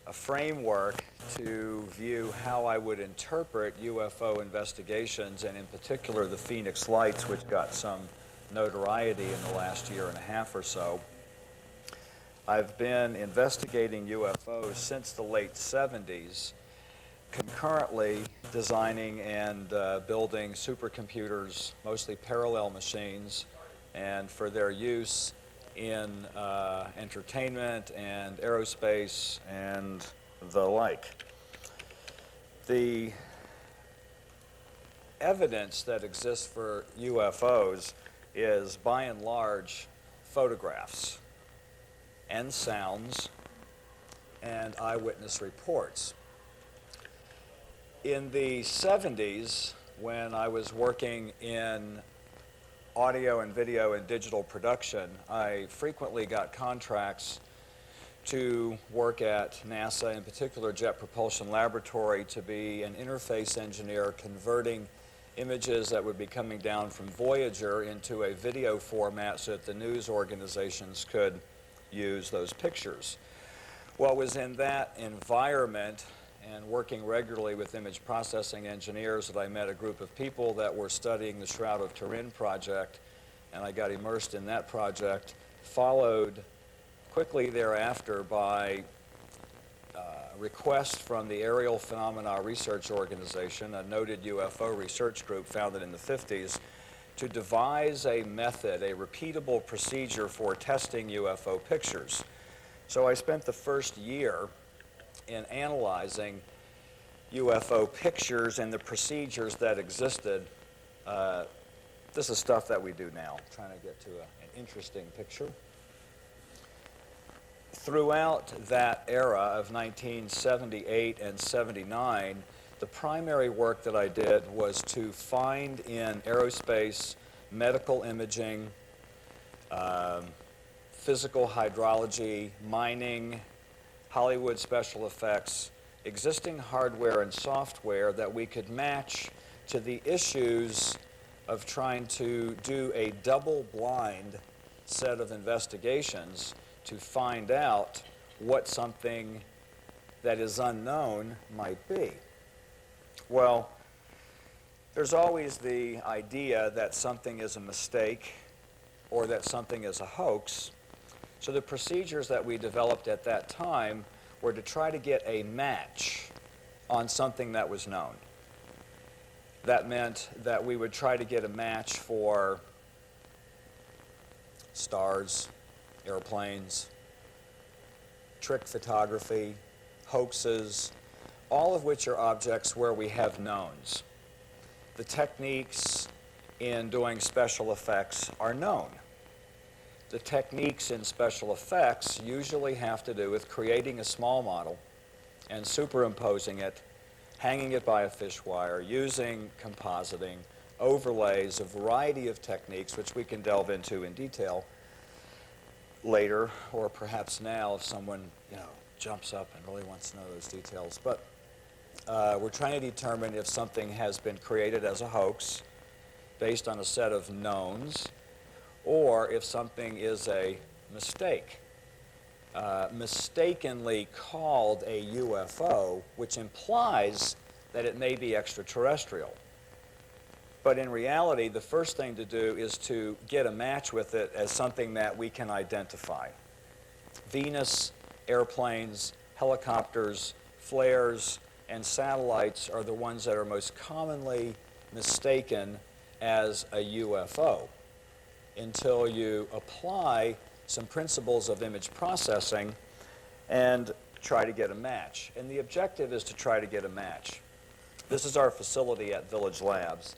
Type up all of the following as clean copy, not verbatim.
a framework to view how I would interpret UFO investigations, and in particular the Phenix lights, which got some notoriety in the last year and a half or so. I've been investigating UFOs since the late 70s, concurrently designing and building supercomputers, mostly parallel machines, and for their use in entertainment and aerospace and the like. The evidence that exists for UFOs is, by and large, photographs and sounds and eyewitness reports. In the 70s, when I was working in audio and video and digital production, I frequently got contracts to work at NASA, in particular Jet Propulsion Laboratory, to be an interface engineer converting images that would be coming down from Voyager into a video format so that the news organizations could use those pictures. Well, it was in that environment and working regularly with image processing engineers that I met a group of people that were studying the Shroud of Turin project, and I got immersed in that project, followed quickly thereafter by request from the Aerial Phenomena Research Organization, a noted UFO research group founded in the 50s, to devise a method, a repeatable procedure for testing UFO pictures. So I spent the first year in analyzing UFO pictures and the procedures that existed. This is stuff that we do now, trying to get to an interesting picture. Throughout that era of 1978 and 79, the primary work that I did was to find in aerospace, medical imaging, physical hydrology, mining, Hollywood special effects, existing hardware and software that we could match to the issues of trying to do a double-blind set of investigations to find out what something that is unknown might be. Well, there's always the idea that something is a mistake or that something is a hoax. So the procedures that we developed at that time were to try to get a match on something that was known. That meant that we would try to get a match for stars, airplanes, trick photography, hoaxes, all of which are objects where we have knowns. The techniques in doing special effects are known. The techniques in special effects usually have to do with creating a small model and superimposing it, hanging it by a fish wire, using compositing, overlays, a variety of techniques which we can delve into in detail later, or perhaps now if someone jumps up and really wants to know those details. But we're trying to determine if something has been created as a hoax based on a set of knowns, or if something is a mistake, mistakenly called a UFO, which implies that it may be extraterrestrial. But in reality, the first thing to do is to get a match with it as something that we can identify. Venus, airplanes, helicopters, flares, and satellites are the ones that are most commonly mistaken as a UFO, until you apply some principles of image processing and try to get a match. And the objective is to try to get a match. This is our facility at Village Labs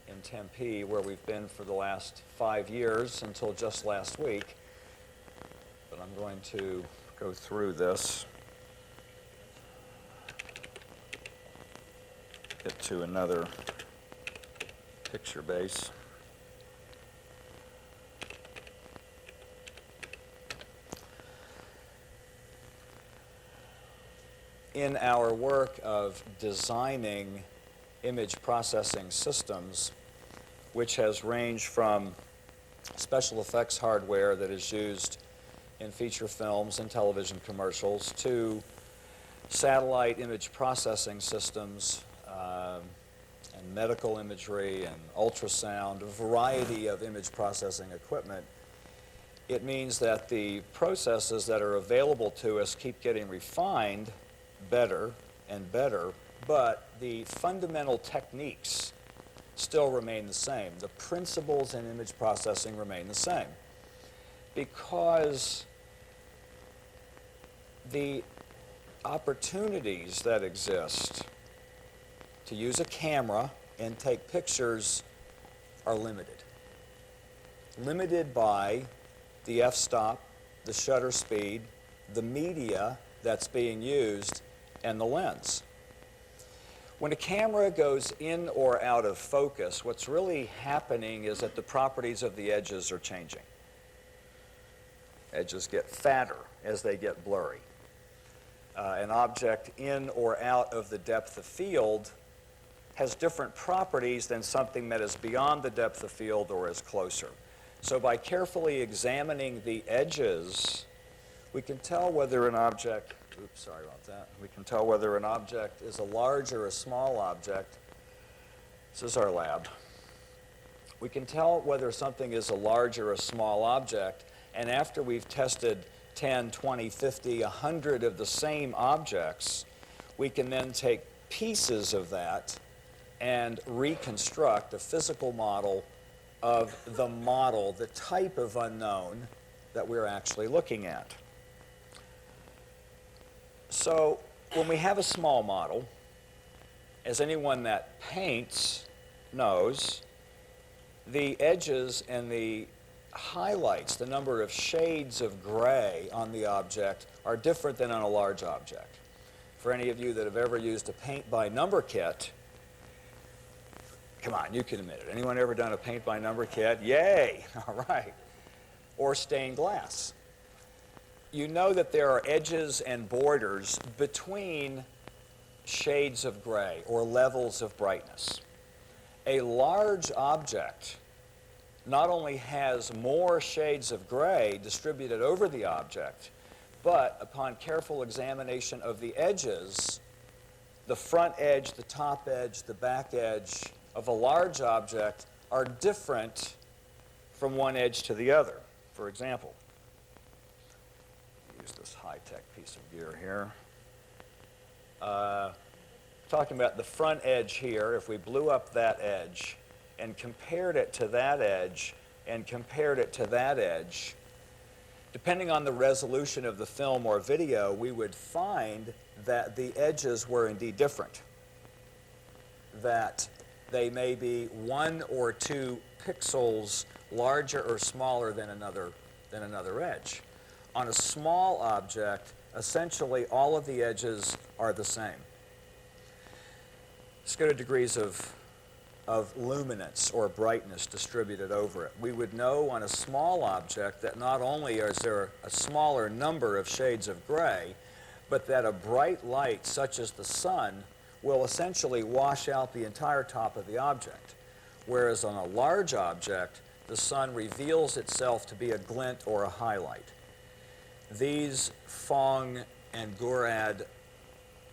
in Tempe, where we've been for the last 5 years until just last week. But I'm going to go through this, get to another picture base. In our work of designing image processing systems, which has ranged from special effects hardware that is used in feature films and television commercials to satellite image processing systems, and medical imagery and ultrasound, a variety of image processing equipment, it means that the processes that are available to us keep getting refined better and better, but the fundamental techniques still remain the same. The principles in image processing remain the same because the opportunities that exist to use a camera and take pictures are limited. Limited by the f-stop, the shutter speed, the media that's being used, and the lens. When a camera goes in or out of focus, what's really happening is that the properties of the edges are changing. Edges get fatter as they get blurry. An object in or out of the depth of field has different properties than something that is beyond the depth of field or is closer. So by carefully examining the edges, we can tell whether an object, we can tell whether an object is a large or a small object. This is our lab. We can tell whether something is a large or a small object, and after we've tested 10, 20, 50, 100 of the same objects, we can then take pieces of that and reconstruct a physical model of the model, the type of unknown that we're actually looking at. So when we have a small model, as anyone that paints knows, the edges and the highlights, the number of shades of gray on the object are different than on a large object. For any of you that have ever used a paint-by-number kit, come on, you can admit it. Anyone ever done a paint-by-number kit? Yay! All right. Or stained glass. You know that there are edges and borders between shades of gray or levels of brightness. A large object not only has more shades of gray distributed over the object, but upon careful examination of the edges, the front edge, the top edge, the back edge of a large object are different from one edge to the other. For example, use this high-tech piece of gear here. Talking about the front edge here, if we blew up that edge and compared it to that edge and compared it to that edge, depending on the resolution of the film or video, we would find that the edges were indeed different. That they may be 1 or 2 pixels larger or smaller than another edge. On a small object, essentially all of the edges are the same. Let's go to degrees of luminance or brightness distributed over it. We would know on a small object that not only is there a smaller number of shades of gray, but that a bright light such as the sun will essentially wash out the entire top of the object. Whereas on a large object, the sun reveals itself to be a glint or a highlight. These Phong and Gurad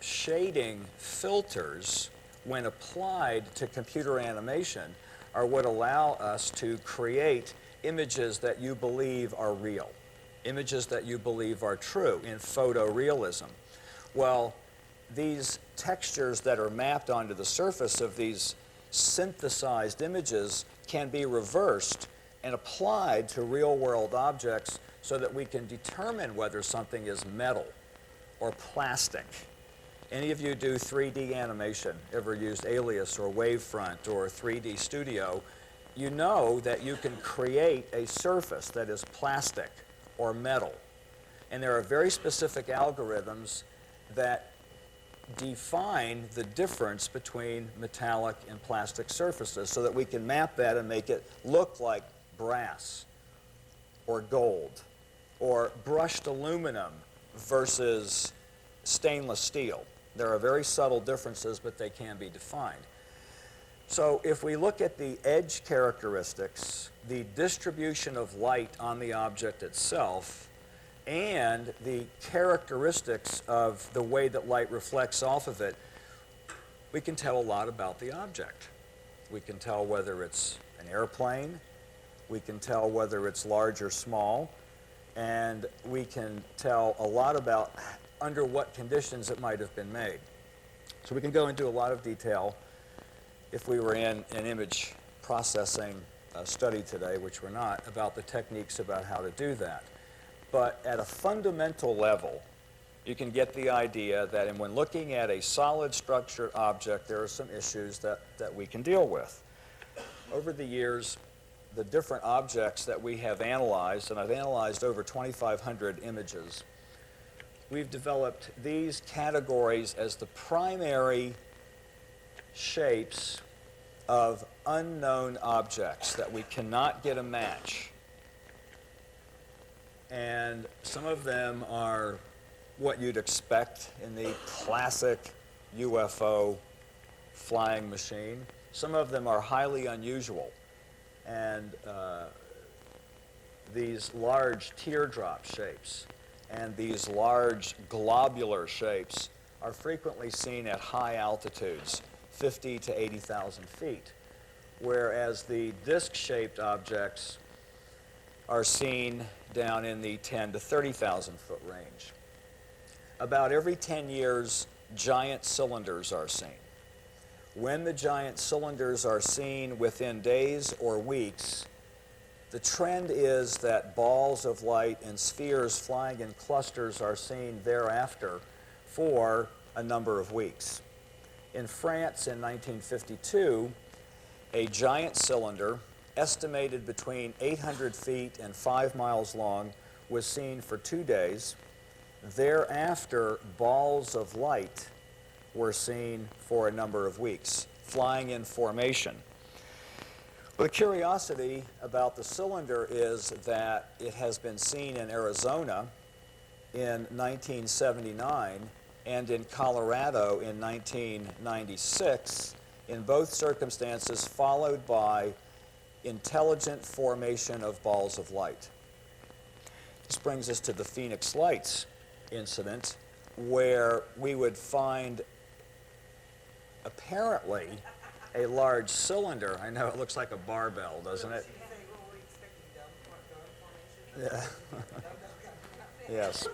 shading filters, when applied to computer animation, are what allow us to create images that you believe are real, images that you believe are true in photorealism. Well, these textures that are mapped onto the surface of these synthesized images can be reversed and applied to real-world objects so that we can determine whether something is metal or plastic. Any of you do 3D animation, ever used Alias or Wavefront or 3D Studio, you know that you can create a surface that is plastic or metal. And there are very specific algorithms that define the difference between metallic and plastic surfaces so that we can map that and make it look like brass or gold or brushed aluminum versus stainless steel. There are very subtle differences, but they can be defined. So if we look at the edge characteristics, the distribution of light on the object itself, and the characteristics of the way that light reflects off of it, we can tell a lot about the object. We can tell whether it's an airplane, we can tell whether it's large or small, and we can tell a lot about under what conditions it might have been made. So we can go into a lot of detail if we were in an image processing study today, which we're not, about the techniques about how to do that. But at a fundamental level, you can get the idea that when looking at a solid structured object, there are some issues that we can deal with. Over the years, the different objects that we have analyzed, and I've analyzed over 2,500 images, we've developed these categories as the primary shapes of unknown objects that we cannot get a match. And some of them are what you'd expect in the classic UFO flying machine. Some of them are highly unusual. And these large teardrop shapes and these large globular shapes are frequently seen at high altitudes, 50 to 80,000 feet, whereas the disc-shaped objects are seen down in the 10 to 30,000 foot range. About every 10 years, giant cylinders are seen. When the giant cylinders are seen within days or weeks, the trend is that balls of light and spheres flying in clusters are seen thereafter for a number of weeks. In France in 1952, a giant cylinder estimated between 800 feet and 5 miles long was seen for 2 days. Thereafter, balls of light were seen for a number of weeks, flying in formation. Well, the curiosity about the cylinder is that it has been seen in Arizona in 1979 and in Colorado in 1996, in both circumstances followed by intelligent formation of balls of light. This brings us to the Phenix lights incident, where we would find apparently a large cylinder. I know it looks like a barbell, doesn't it? Yeah. Yes.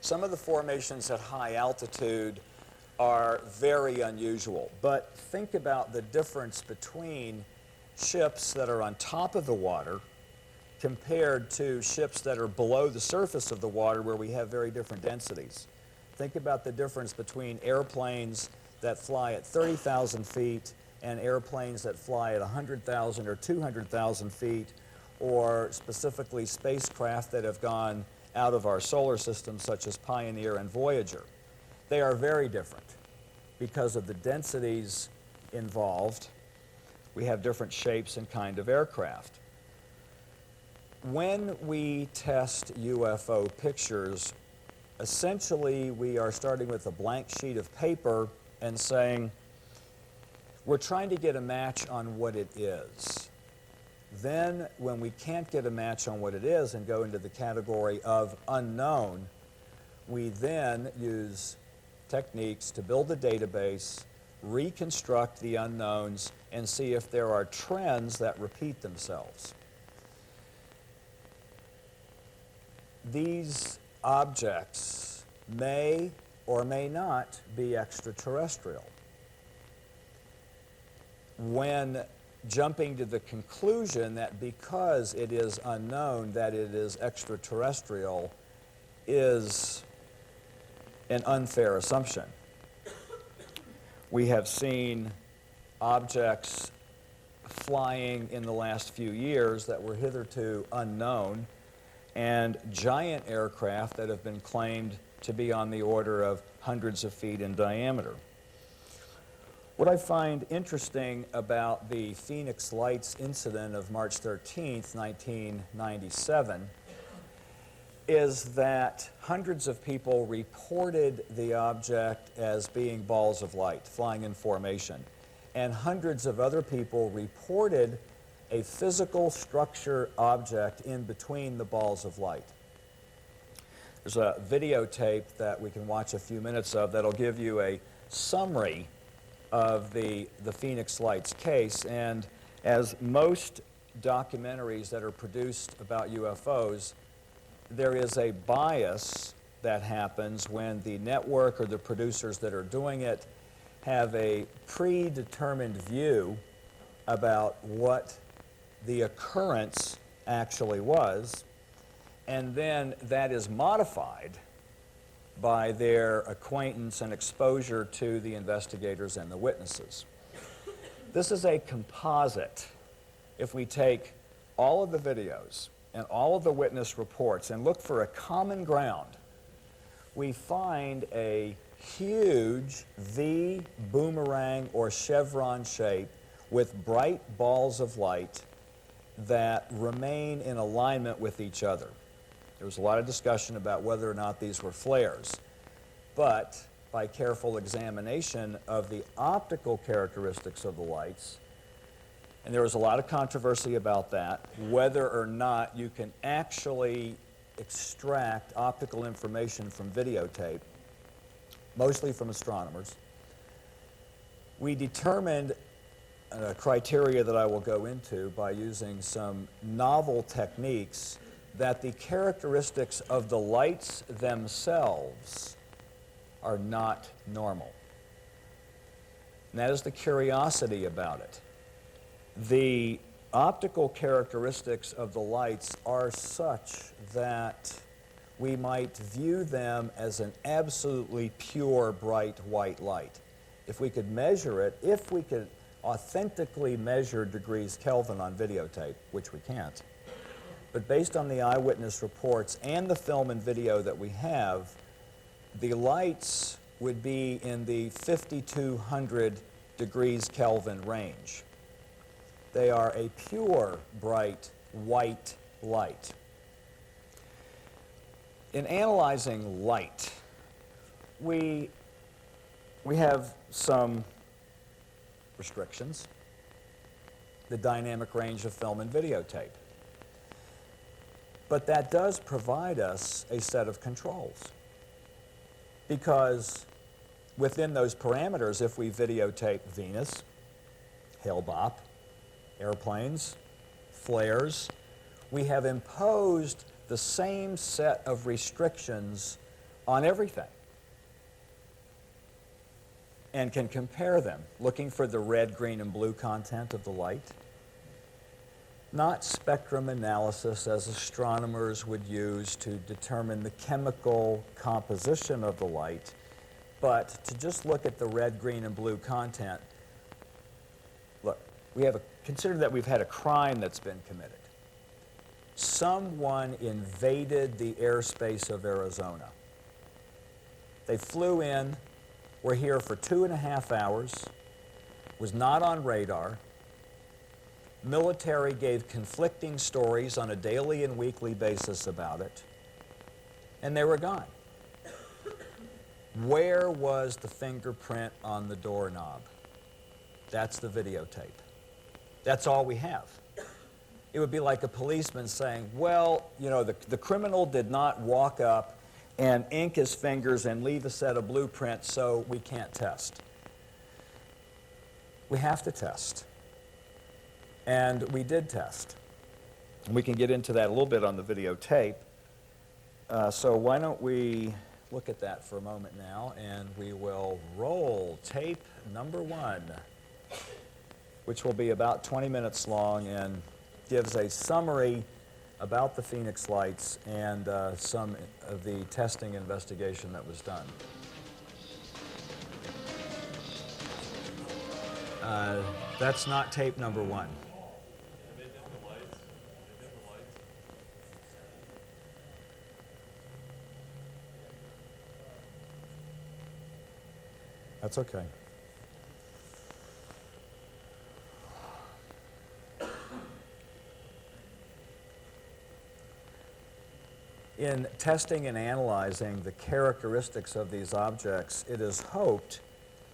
Some of the formations at high altitude are very unusual, but think about the difference between ships that are on top of the water compared to ships that are below the surface of the water, where we have very different densities. Think about the difference between airplanes that fly at 30,000 feet and airplanes that fly at 100,000 or 200,000 feet, or specifically spacecraft that have gone out of our solar system, such as Pioneer and Voyager. They are very different because of the densities involved. We have different shapes and kind of aircraft. When we test UFO pictures, essentially we are starting with a blank sheet of paper and saying, we're trying to get a match on what it is. Then, when we can't get a match on what it is and go into the category of unknown, we then use techniques to build a database, reconstruct the unknowns, and see if there are trends that repeat themselves. These objects may or may not be extraterrestrial. When jumping to the conclusion that because it is unknown that it is extraterrestrial is an unfair assumption. We have seen objects flying in the last few years that were hitherto unknown, and giant aircraft that have been claimed to be on the order of hundreds of feet in diameter. What I find interesting about the Phenix Lights incident of March 13th, 1997, is that hundreds of people reported the object as being balls of light flying in formation, and hundreds of other people reported a physical structure object in between the balls of light. There's a videotape that we can watch a few minutes of that'll give you a summary of the Phenix lights case. And as most documentaries that are produced about UFOs, there is a bias that happens when the network or the producers that are doing it have a predetermined view about what the occurrence actually was, and then that is modified by their acquaintance and exposure to the investigators and the witnesses. This is a composite. If we take all of the videos and all of the witness reports and look for a common ground, we find a huge V boomerang or chevron shape with bright balls of light that remain in alignment with each other. There was a lot of discussion about whether or not these were flares, but by careful examination of the optical characteristics of the lights, and there was a lot of controversy about that, whether or not you can actually extract optical information from videotape, mostly from astronomers. We determined a criteria that I will go into by using some novel techniques that the characteristics of the lights themselves are not normal. And that is the curiosity about it. The optical characteristics of the lights are such that we might view them as an absolutely pure, bright white light. If we could measure it, if we could authentically measure degrees Kelvin on videotape, which we can't, but based on the eyewitness reports and the film and video that we have, the lights would be in the 5,200 degrees Kelvin range. They are a pure, bright, white light. In analyzing light, we have some restrictions. The dynamic range of film and videotape. But that does provide us a set of controls. Because within those parameters, if we videotape Venus, Hale-Bopp, airplanes, flares, we have imposed the same set of restrictions on everything and can compare them, looking for the red, green, and blue content of the light. Not spectrum analysis as astronomers would use to determine the chemical composition of the light, but to just look at the red, green, and blue content. Look, consider that we've had a crime that's been committed. Someone invaded the airspace of Arizona. They flew in, were here for 2.5 hours, was not on radar. Military gave conflicting stories on a daily and weekly basis about it, and they were gone. Where was the fingerprint on the doorknob? That's the videotape. That's all we have. It would be like a policeman saying, well, you know, the criminal did not walk up and ink his fingers and leave a set of blueprints, so we can't test. We have to test. And we did test. We can get into that a little bit on the videotape. So why don't we look at that for a moment now, and we will roll tape number 1, which will be about 20 minutes long and gives a summary about the Phenix lights and some of the testing investigation that was done. That's not tape number 1. That's okay. In testing and analyzing the characteristics of these objects, it is hoped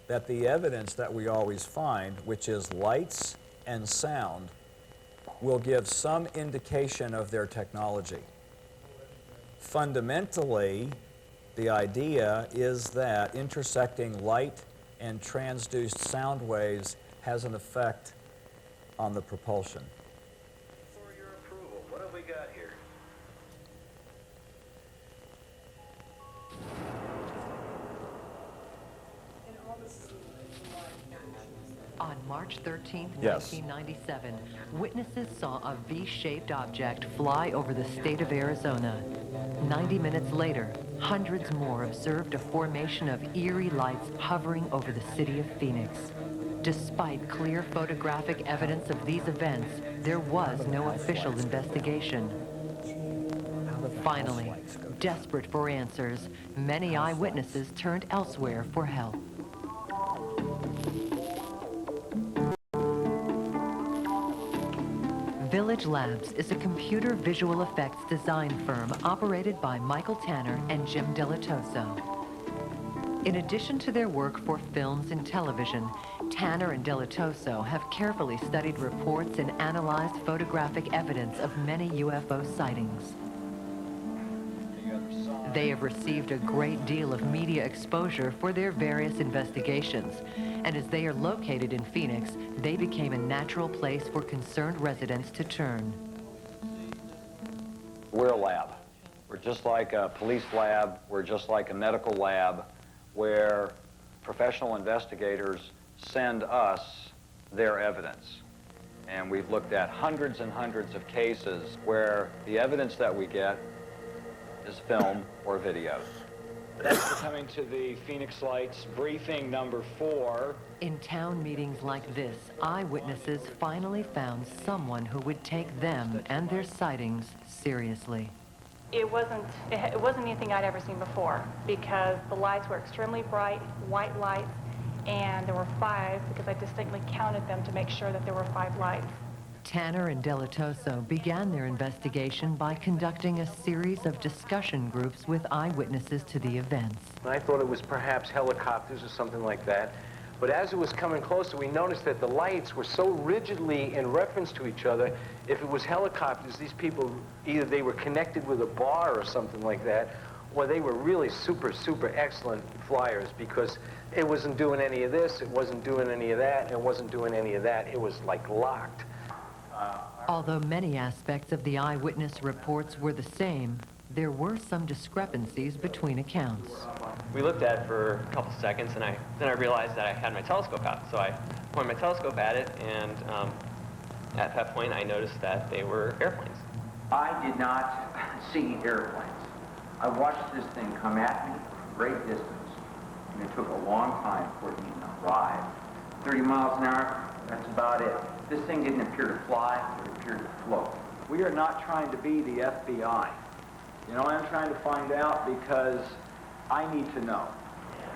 that the evidence that we always find, which is lights and sound, will give some indication of their technology. Fundamentally, the idea is that intersecting light and transduced sound waves has an effect on the propulsion. For your approval, what have we got here? On March 13, Yes. 1997, witnesses saw a V-shaped object fly over the state of Arizona. 90 minutes later, hundreds more observed a formation of eerie lights hovering over the city of Phenix. Despite clear photographic evidence of these events, there was no official investigation. Finally, desperate for answers, many eyewitnesses turned elsewhere for help. Village Labs is a computer visual effects design firm operated by Michael Tanner and Jim Dilettoso. In addition to their work for films and television, Tanner and Dilettoso have carefully studied reports and analyzed photographic evidence of many UFO sightings. They have received a great deal of media exposure for their various investigations, and as they are located in Phoenix, they became a natural place for concerned residents to turn. We're a lab. We're just like a police lab. We're just like a medical lab where professional investigators send us their evidence. And we've looked at hundreds and hundreds of cases where the evidence that we get is film or video. Thanks for coming to the Phoenix Lights briefing number 4. In town meetings like this, eyewitnesses finally found someone who would take them and their sightings seriously. It wasn't anything I'd ever seen before, because the lights were extremely bright, white lights, and there were 5, because I distinctly counted them to make sure that there were 5 lights. Tanner and Dilettoso began their investigation by conducting a series of discussion groups with eyewitnesses to the events. I thought it was perhaps helicopters or something like that. But as it was coming closer, we noticed that the lights were so rigidly in reference to each other. If it was helicopters, these people, either they were connected with a bar or something like that, or they were really super, super excellent flyers, because it wasn't doing any of this, it wasn't doing any of that, it wasn't doing any of that. It was like locked. Although many aspects of the eyewitness reports were the same, there were some discrepancies between accounts. We looked at it for a couple seconds, and then I realized that I had my telescope out. So I pointed my telescope at it, and at that point I noticed that they were airplanes. I did not see airplanes. I watched this thing come at me from great distance, and it took a long time for it to even arrive. 30 miles an hour, that's about it. This thing didn't appear to fly, it appeared to float. We are not trying to be the FBI. You know, I'm trying to find out because I need to know.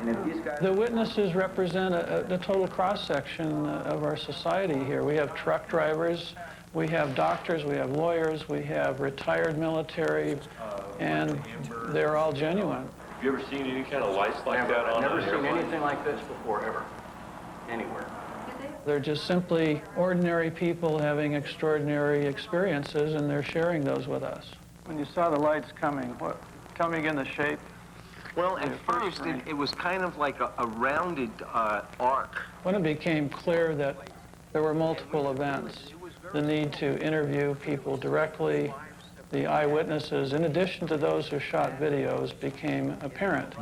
And if these guys... The witnesses represent the total cross-section of our society here. We have truck drivers, we have doctors, we have lawyers, we have retired military, and they're all genuine. Have you ever seen any kind of lights like that on an airplane? Never seen anything like this before, ever. Anywhere. They're just simply ordinary people having extraordinary experiences, and they're sharing those with us. When you saw the lights coming, tell me again the shape. Well, at first, it was kind of like a rounded arc. When it became clear that there were multiple events, the need to interview people directly, the eyewitnesses, in addition to those who shot videos, became apparent.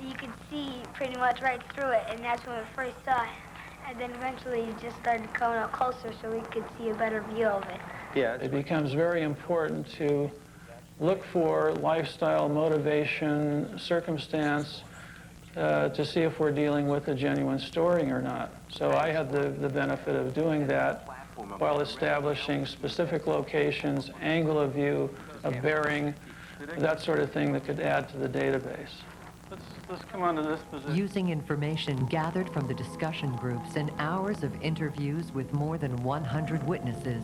You could see pretty much right through it, and that's when we first saw it. And then eventually it just started coming up closer so we could see a better view of it. Yeah, it becomes very important to look for lifestyle, motivation, circumstance, to see if we're dealing with a genuine story or not. So I had the benefit of doing that while establishing specific locations, angle of view, a bearing, that sort of thing that could add to the database. Let's come on to this position. Using information gathered from the discussion groups and hours of interviews with more than 100 witnesses,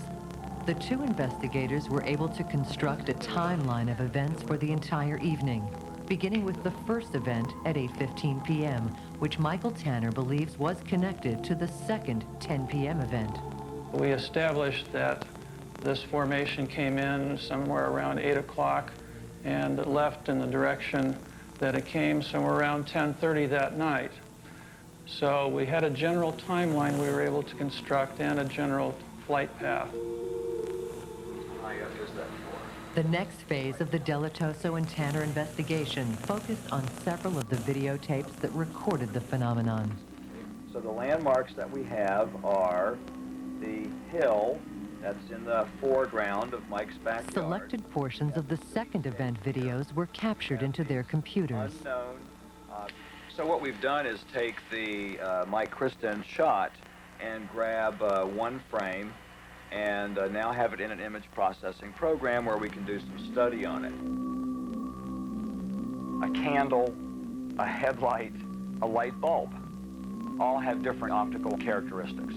the 2 investigators were able to construct a timeline of events for the entire evening, beginning with the first event at 8:15 p.m., which Michael Tanner believes was connected to the second 10 p.m. event. We established that this formation came in somewhere around 8 o'clock and left in the direction that it came, somewhere around 10:30 that night. So we had a general timeline we were able to construct and a general flight path. The next phase of the Dilettoso and Tanner investigation focused on several of the videotapes that recorded the phenomenon. So the landmarks that we have are the hill that's in the foreground of Mike's backyard. Selected portions of the second event videos were captured into their computers. Unknown. So what we've done is take the Mike Kristen shot and grab one frame and now have it in an image processing program where we can do some study on it. A candle, a headlight, a light bulb all have different optical characteristics.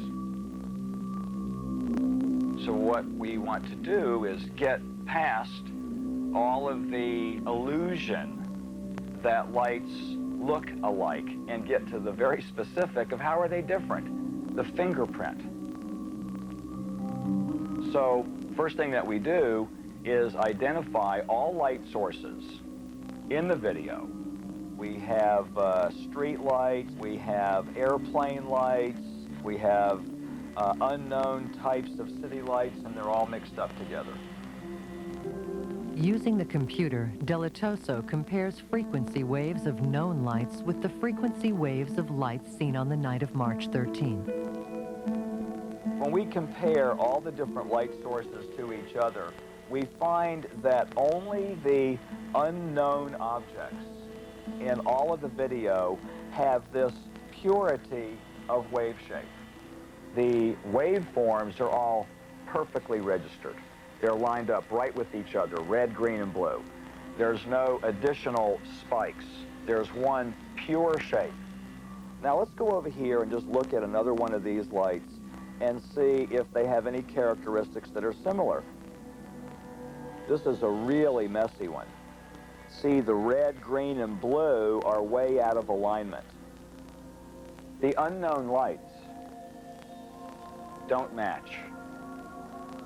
So what we want to do is get past all of the illusion that lights look alike and get to the very specific of how are they different, the fingerprint. So first thing that we do is identify all light sources in the video. We have street lights, we have airplane lights, we have unknown types of city lights, and they're all mixed up together. Using the computer, Dilettoso compares frequency waves of known lights with the frequency waves of lights seen on the night of March 13th. When we compare all the different light sources to each other, we find that only the unknown objects in all of the video have this purity of wave shape. The waveforms are all perfectly registered. They're lined up right with each other, red, green, and blue. There's no additional spikes. There's one pure shape. Now let's go over here and just look at another one of these lights and see if they have any characteristics that are similar. This is a really messy one. See, the red, green, and blue are way out of alignment. The unknown lights don't match.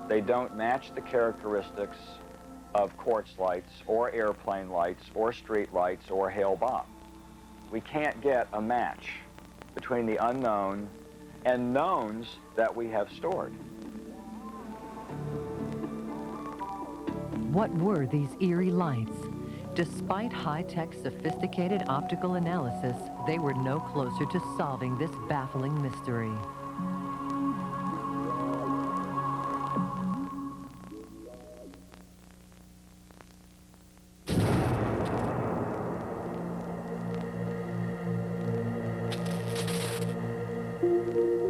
They don't match the characteristics of quartz lights or airplane lights or street lights or hail bomb. We can't get a match between the unknown and knowns that we have stored. What were these eerie lights? Despite high-tech sophisticated optical analysis, they were no closer to solving this baffling mystery.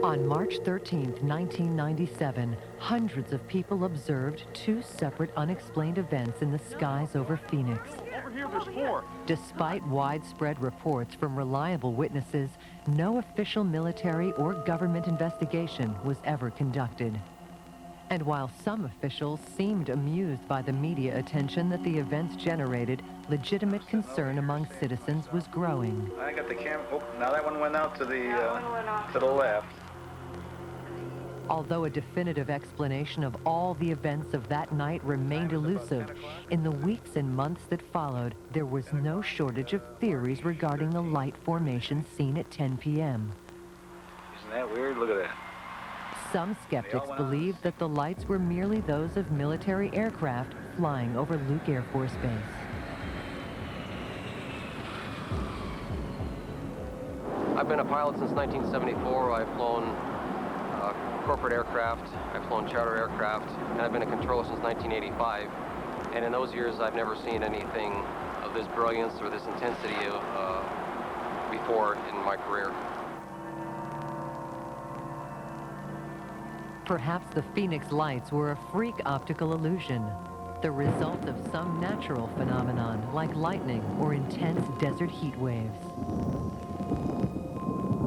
On March 13, 1997, hundreds of people observed two separate unexplained events in the skies over Phenix. Over here, there's four. Despite widespread reports from reliable witnesses, no official military or government investigation was ever conducted. And while some officials seemed amused by the media attention that the events generated, legitimate concern among citizens was growing. I got the camera. Oh, now that one went out to the left. Although a definitive explanation of all the events of that night remained elusive, in the weeks and months that followed, there was no shortage of theories regarding the light formation seen at 10 p.m. Isn't that weird? Look at that. Some skeptics believed that the lights were merely those of military aircraft flying over Luke Air Force Base. I've been a pilot since 1974. I've flown corporate aircraft, I've flown charter aircraft, and I've been a controller since 1985. And in those years, I've never seen anything of this brilliance or this intensity before in my career. Perhaps the Phenix lights were a freak optical illusion, the result of some natural phenomenon like lightning or intense desert heat waves.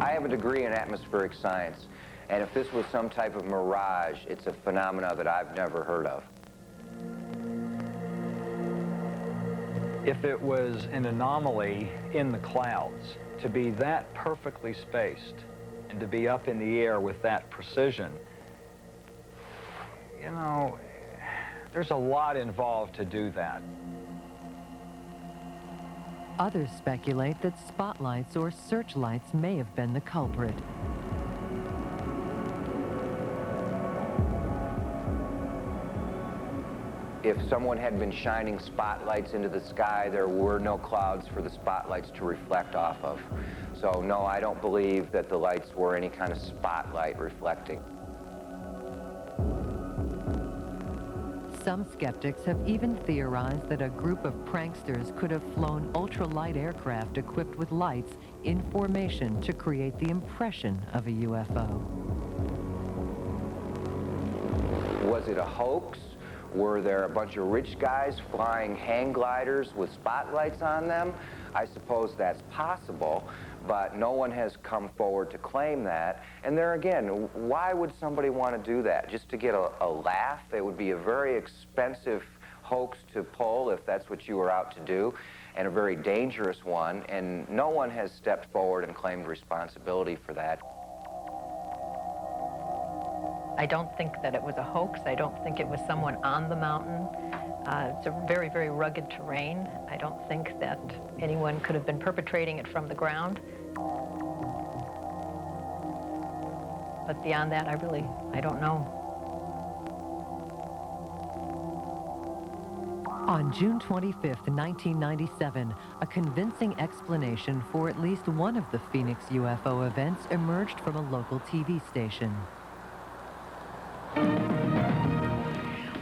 I have a degree in atmospheric science, and if this was some type of mirage, it's a phenomena that I've never heard of. If it was an anomaly in the clouds, to be that perfectly spaced and to be up in the air with that precision, you know, there's a lot involved to do that. Others speculate that spotlights or searchlights may have been the culprit. If someone had been shining spotlights into the sky, there were no clouds for the spotlights to reflect off of. So no, I don't believe that the lights were any kind of spotlight reflecting. Some skeptics have even theorized that a group of pranksters could have flown ultralight aircraft equipped with lights in formation to create the impression of a UFO. Was it a hoax? Were there a bunch of rich guys flying hang gliders with spotlights on them? I suppose that's possible, but no one has come forward to claim that. And there again, why would somebody want to do that? Just to get a laugh? It would be a very expensive hoax to pull if that's what you were out to do, and a very dangerous one, and no one has stepped forward and claimed responsibility for that. I don't think that it was a hoax. I don't think it was someone on the mountain. It's a very, very rugged terrain. I don't think that anyone could have been perpetrating it from the ground. But beyond that, I don't know. On June 25th, 1997, a convincing explanation for at least one of the Phenix UFO events emerged from a local TV station.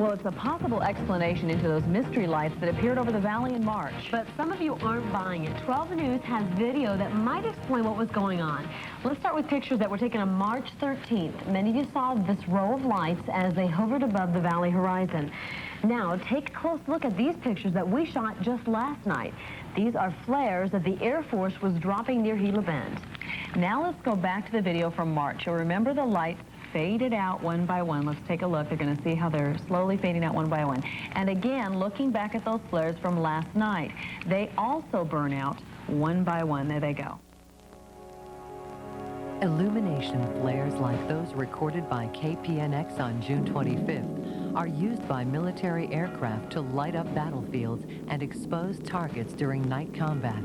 Well, it's a possible explanation into those mystery lights that appeared over the valley in March. But some of you aren't buying it. 12 News has video that might explain what was going on. Let's start with pictures that were taken on March 13th. Many of you saw this row of lights as they hovered above the valley horizon. Now, take a close look at these pictures that we shot just last night. These are flares that the Air Force was dropping near Gila Bend. Now let's go back to the video from March. You'll remember the lights faded out one by one. Let's take a look. You're going to see how they're slowly fading out one by one. And again, looking back at those flares from last night, they also burn out one by one. There they go. Illumination flares like those recorded by KPNX on June 25th are used by military aircraft to light up battlefields and expose targets during night combat.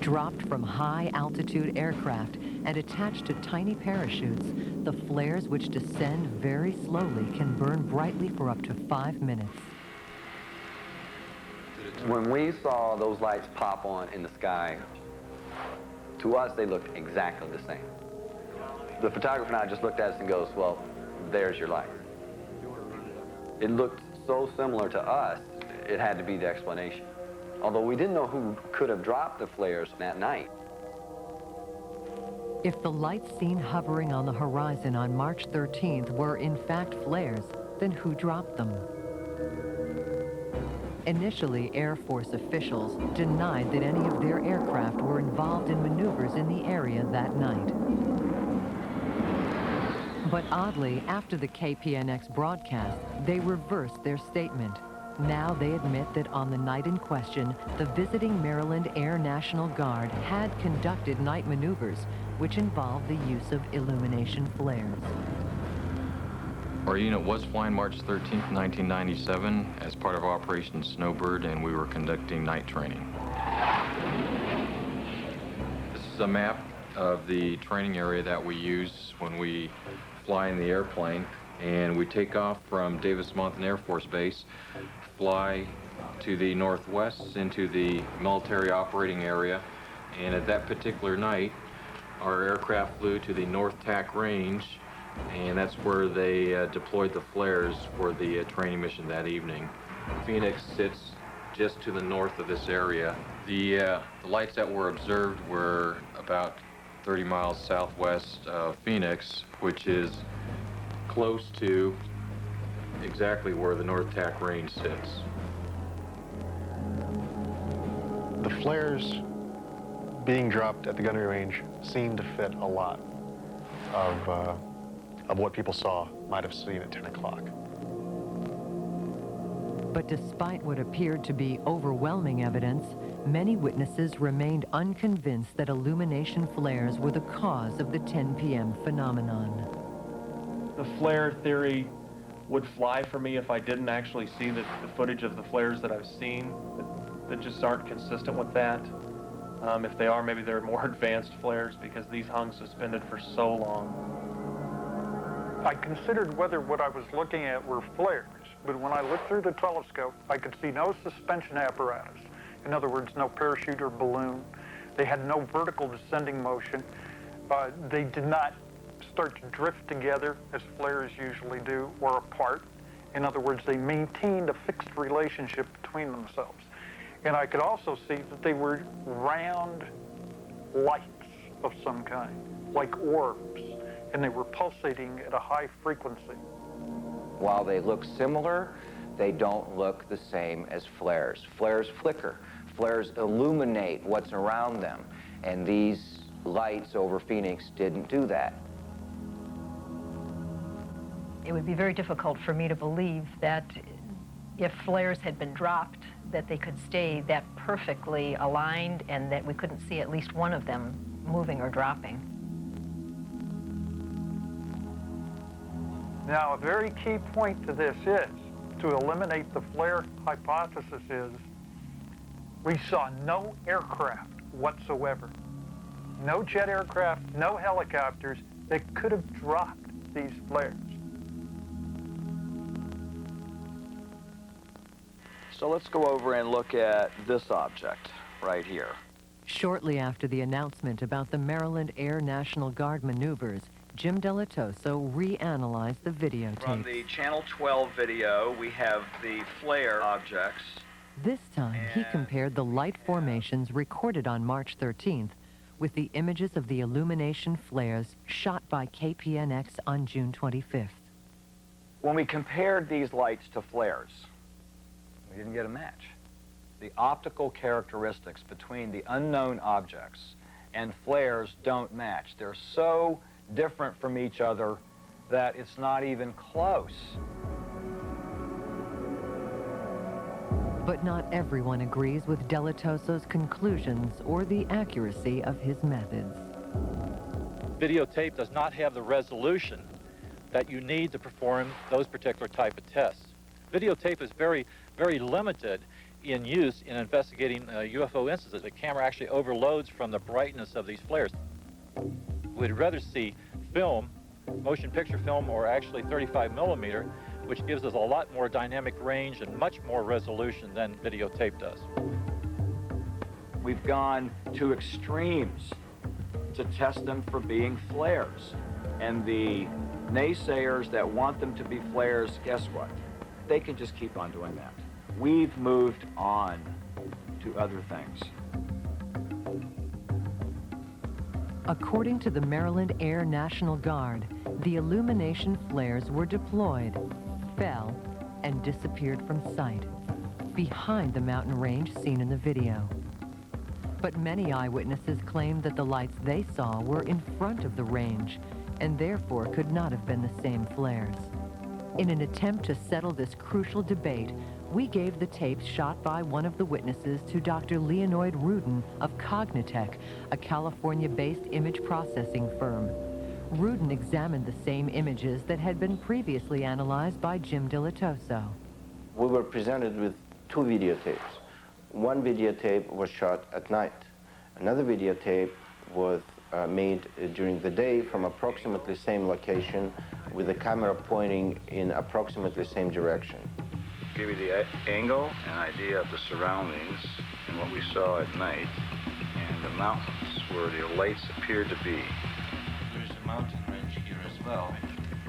Dropped from high-altitude aircraft and attached to tiny parachutes, the flares, which descend very slowly, can burn brightly for up to 5 minutes. When we saw those lights pop on in the sky, to us they looked exactly the same. The photographer and I just looked at us and goes, well, there's your light. It looked so similar to us, it had to be the explanation. Although we didn't know who could have dropped the flares that night. If the lights seen hovering on the horizon on March 13th were in fact flares, then who dropped them? Initially, Air Force officials denied that any of their aircraft were involved in maneuvers in the area that night. But oddly, after the KPNX broadcast, they reversed their statement. Now they admit that on the night in question, the visiting Maryland Air National Guard had conducted night maneuvers, which involved the use of illumination flares. Our unit was flying March 13th, 1997 as part of Operation Snowbird, and we were conducting night training. This is a map of the training area that we use when we fly in the airplane, and we take off from Davis-Monthan Air Force Base, fly to the northwest into the military operating area, and at that particular night our aircraft flew to the North TAC range, and that's where they deployed the flares for the training mission that evening. Phenix sits just to the north of this area. The lights that were observed were about 30 miles southwest of Phenix, which is close to exactly where the North TAC range sits. The flares being dropped at the gunnery range seemed to fit a lot of what people might have seen at 10 o'clock. But despite what appeared to be overwhelming evidence, many witnesses remained unconvinced that illumination flares were the cause of the 10 p.m. phenomenon. The flare theory would fly for me if I didn't actually see the footage of the flares that I've seen. that just aren't consistent with that. If they are, maybe they're more advanced flares because these hung suspended for so long. I considered whether what I was looking at were flares, but when I looked through the telescope, I could see no suspension apparatus. In other words, no parachute or balloon. They had no vertical descending motion. They did not start to drift together as flares usually do, or apart. In other words, they maintained a fixed relationship between themselves. And I could also see that they were round lights of some kind, like orbs, and they were pulsating at a high frequency. While they look similar, they don't look the same as flares. Flares flicker. Flares illuminate what's around them, and these lights over Phenix didn't do that. It would be very difficult for me to believe that if flares had been dropped, that they could stay that perfectly aligned and that we couldn't see at least one of them moving or dropping. Now, a very key point to this is, to eliminate the flare hypothesis is, we saw no aircraft whatsoever. No jet aircraft, no helicopters that could have dropped these flares. So let's go over and look at this object right here. Shortly after the announcement about the Maryland Air National Guard maneuvers, Jim Dilettoso reanalyzed the videotape. From the Channel 12 video, we have the flare objects. This time, he compared the light formations recorded on March 13th with the images of the illumination flares shot by KPNX on June 25th. When we compared these lights to flares, we didn't get a match. The optical characteristics between the unknown objects and flares don't match. They're so different from each other that it's not even close. But not everyone agrees with Dilettoso's conclusions or the accuracy of his methods. Videotape does not have the resolution that you need to perform those particular type of tests. Videotape is very limited in use in investigating UFO instances. The camera actually overloads from the brightness of these flares. We'd rather see film, motion picture film, or actually 35 millimeter, which gives us a lot more dynamic range and much more resolution than videotape does. We've gone to extremes to test them for being flares. And the naysayers that want them to be flares, guess what? They can just keep on doing that. We've moved on to other things. According to the Maryland Air National Guard, the illumination flares were deployed, fell, and disappeared from sight, behind the mountain range seen in the video. But many eyewitnesses claimed that the lights they saw were in front of the range, and therefore could not have been the same flares. In an attempt to settle this crucial debate, we gave the tapes shot by one of the witnesses to Dr. Leonid Rudin of Cognitech, a California-based image processing firm. Rudin examined the same images that had been previously analyzed by Jim Dilettoso. We were presented with two videotapes. One videotape was shot at night. Another videotape was made during the day from approximately same location with the camera pointing in approximately same direction. Give you the angle, an idea of the surroundings and what we saw at night, and the mountains where the lights appeared to be. There's a mountain range here as well.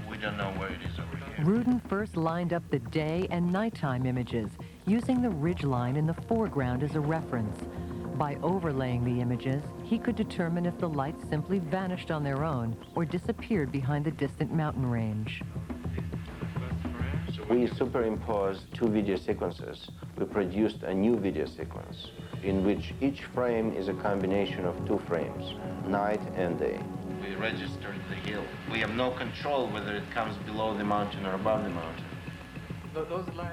We don't know where it is over here. Rudin first lined up the day and nighttime images, using the ridgeline in the foreground as a reference. By overlaying the images, he could determine if the lights simply vanished on their own or disappeared behind the distant mountain range. We superimposed two video sequences. We produced a new video sequence in which each frame is a combination of two frames, night and day. We registered the hill. We have no control whether it comes below the mountain or above the mountain.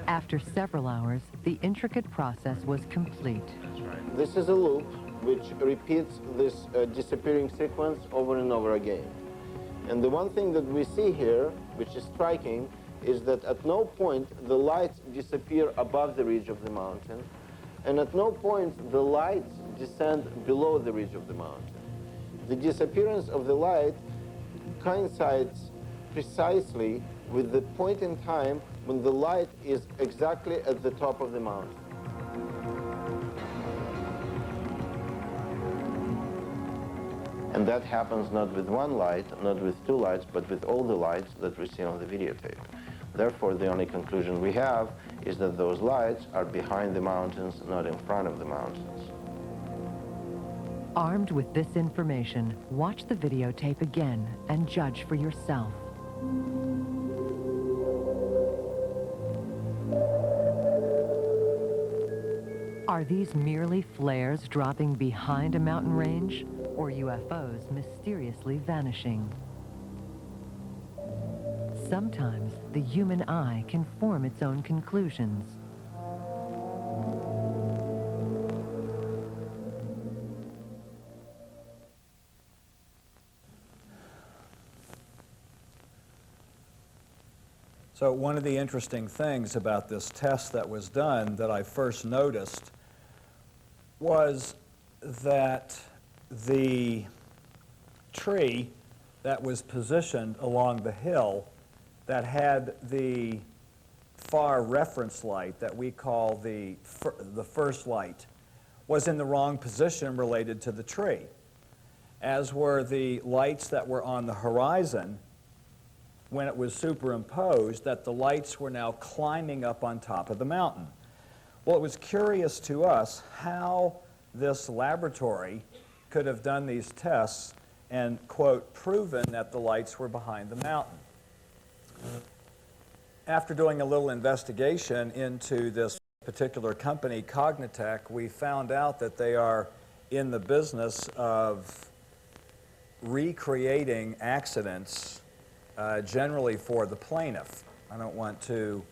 After several hours, the intricate process was complete. This is a loop which repeats this disappearing sequence over and over again. And the one thing that we see here, which is striking, is that at no point the lights disappear above the ridge of the mountain, and at no point the lights descend below the ridge of the mountain. The disappearance of the light coincides precisely with the point in time when the light is exactly at the top of the mountain. And that happens not with one light, not with two lights, but with all the lights that we see on the videotape. Therefore, the only conclusion we have is that those lights are behind the mountains, not in front of the mountains. Armed with this information, watch the videotape again and judge for yourself. Are these merely flares dropping behind a mountain range, or UFOs mysteriously vanishing? Sometimes the human eye can form its own conclusions. So one of the interesting things about this test that was done that I first noticed was that the tree that was positioned along the hill that had the far reference light that we call the first light was in the wrong position related to the tree, as were the lights that were on the horizon when it was superimposed, that the lights were now climbing up on top of the mountain. Well, it was curious to us how this laboratory could have done these tests and, quote, proven that the lights were behind the mountain. After doing a little investigation into this particular company, Cognitech, we found out that they are in the business of recreating accidents generally for the plaintiff. I don't want to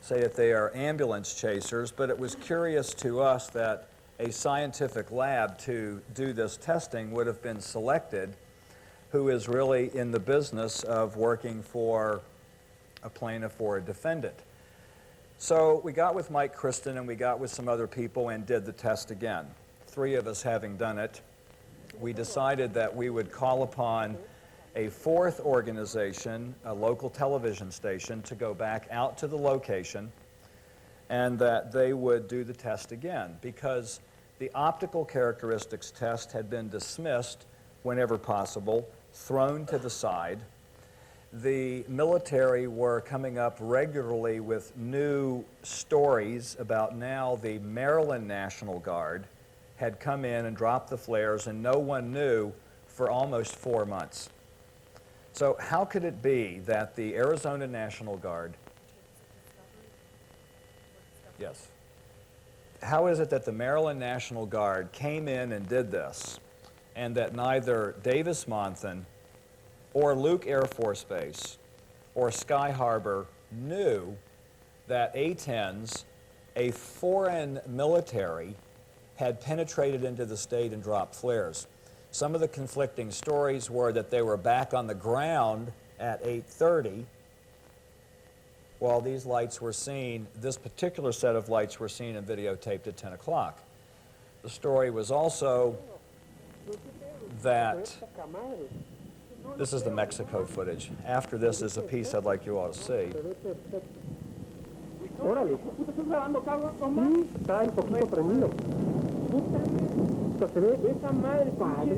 say that they are ambulance chasers, but it was curious to us that a scientific lab to do this testing would have been selected who is really in the business of working for a plaintiff or a defendant. So we got with Mike Kristen and we got with some other people and did the test again. 3 of us having done it, we decided that we would call upon a 4th organization, a local television station, to go back out to the location and that they would do the test again, because the optical characteristics test had been dismissed whenever possible, thrown to the side. The military were coming up regularly with new stories about now the Maryland National Guard had come in and dropped the flares, and no one knew for almost 4 months. So how could it be that the Arizona National Guard, yes, how is it that the Maryland National Guard came in and did this, and that neither Davis-Monthan or Luke Air Force Base or Sky Harbor knew that A-10s, a foreign military, had penetrated into the state and dropped flares? Some of the conflicting stories were that they were back on the ground at 8:30 while these lights were seen, this particular set of lights were seen and videotaped at 10 o'clock. The story was also that, this is the Mexico footage. After this is a piece I'd like you all to see.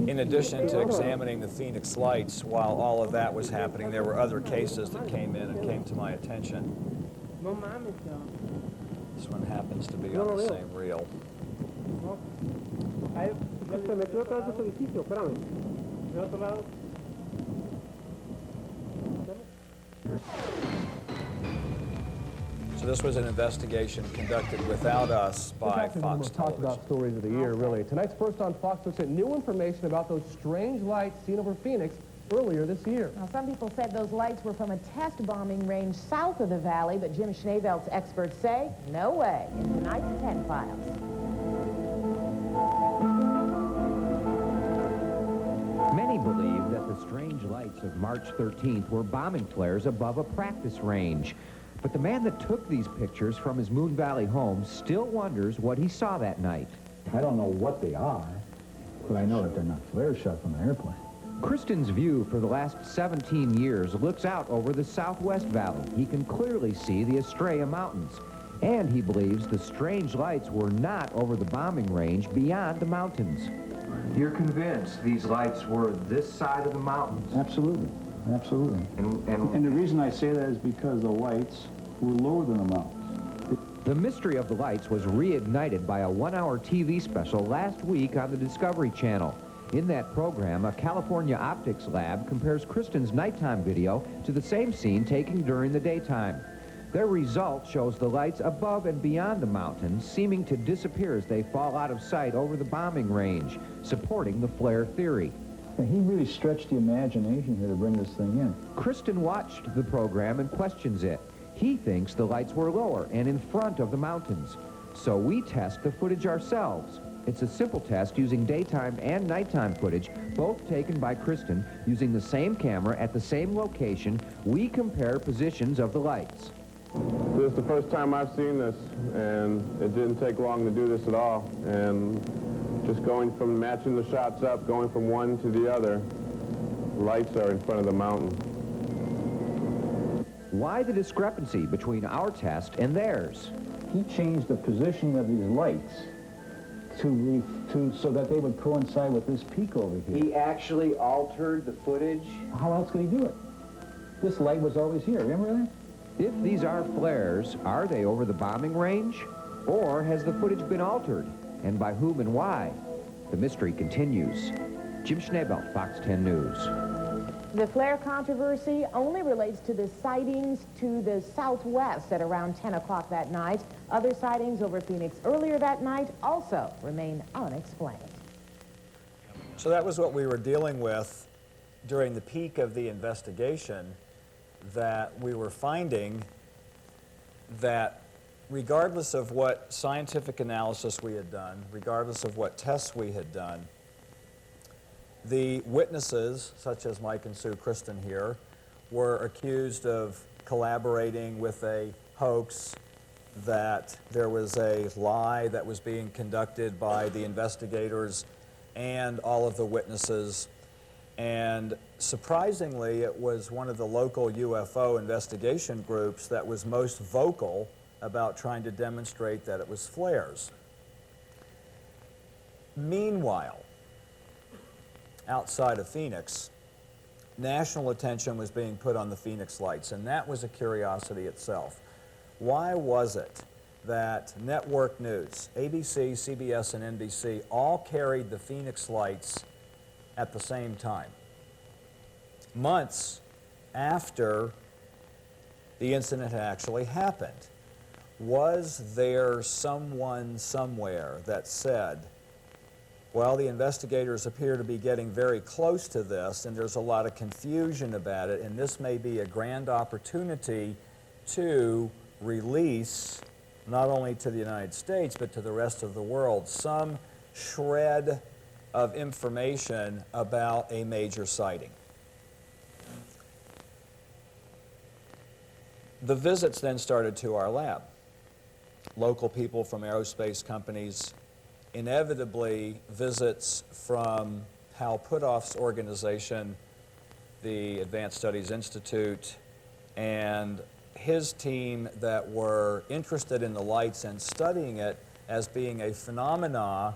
In addition to examining the Phenix lights, while all of that was happening, there were other cases that came in and came to my attention. This one happens to be on the same reel. So this was an investigation conducted without us by Fox Television. About stories of the year, really. Tonight's First on Fox looks at new information about those strange lights seen over Phoenix earlier this year. Now, some people said those lights were from a test bombing range south of the valley, but Jim Schneevelt's experts say, no way. In tonight's 10 Files. Many believe that the strange lights of March 13th were bombing flares above a practice range. But the man that took these pictures from his Moon Valley home still wonders what he saw that night. I don't know what they are, but I know that they're not flare shot from an airplane. Kristen's view for the last 17 years looks out over the Southwest Valley. He can clearly see the Estrella Mountains, and he believes the strange lights were not over the bombing range beyond the mountains. You're convinced these lights were this side of the mountains? Absolutely, absolutely. And the reason I say that is because the lights were lower than the mountains. The mystery of the lights was reignited by a 1-hour TV special last week on the Discovery Channel. In that program, a California optics lab compares Kristen's nighttime video to the same scene taken during the daytime. Their result shows the lights above and beyond the mountains seeming to disappear as they fall out of sight over the bombing range, supporting the flare theory. And he really stretched the imagination here to bring this thing in. Kristen watched the program and questions it. He thinks the lights were lower and in front of the mountains. So we test the footage ourselves. It's a simple test using daytime and nighttime footage, both taken by Kristen using the same camera at the same location. We compare positions of the lights. This is the first time I've seen this, and it didn't take long to do this at all. And just going from matching the shots up, going from one to the other, lights are in front of the mountain. Why the discrepancy between our test and theirs? He changed the position of these lights so that they would coincide with this peak over here. He actually altered the footage? How else could he do it? This light was always here, remember that? If these are flares, are they over the bombing range? Or has the footage been altered? And by whom and why? The mystery continues. Jim Schneebelt, Fox 10 News. The flare controversy only relates to the sightings to the southwest at around 10 o'clock that night. Other sightings over Phoenix earlier that night also remain unexplained. So that was what we were dealing with during the peak of the investigation, that we were finding that regardless of what scientific analysis we had done, regardless of what tests we had done, the witnesses, such as Mike and Sue Kristen here, were accused of collaborating with a hoax, that there was a lie that was being conducted by the investigators and all of the witnesses. And surprisingly, it was one of the local UFO investigation groups that was most vocal about trying to demonstrate that it was flares. Meanwhile, outside of Phoenix, national attention was being put on the Phoenix lights, and that was a curiosity itself. Why was it that network news, ABC, CBS, and NBC, all carried the Phoenix lights at the same time, months after the incident had actually happened? Was there someone somewhere that said, well, the investigators appear to be getting very close to this, and there's a lot of confusion about it, and this may be a grand opportunity to release, not only to the United States, but to the rest of the world, some shred of information about a major sighting. The visits then started to our lab. Local people from aerospace companies, inevitably visits from Hal Puthoff's organization, the Advanced Studies Institute, and his team that were interested in the lights and studying it as being a phenomena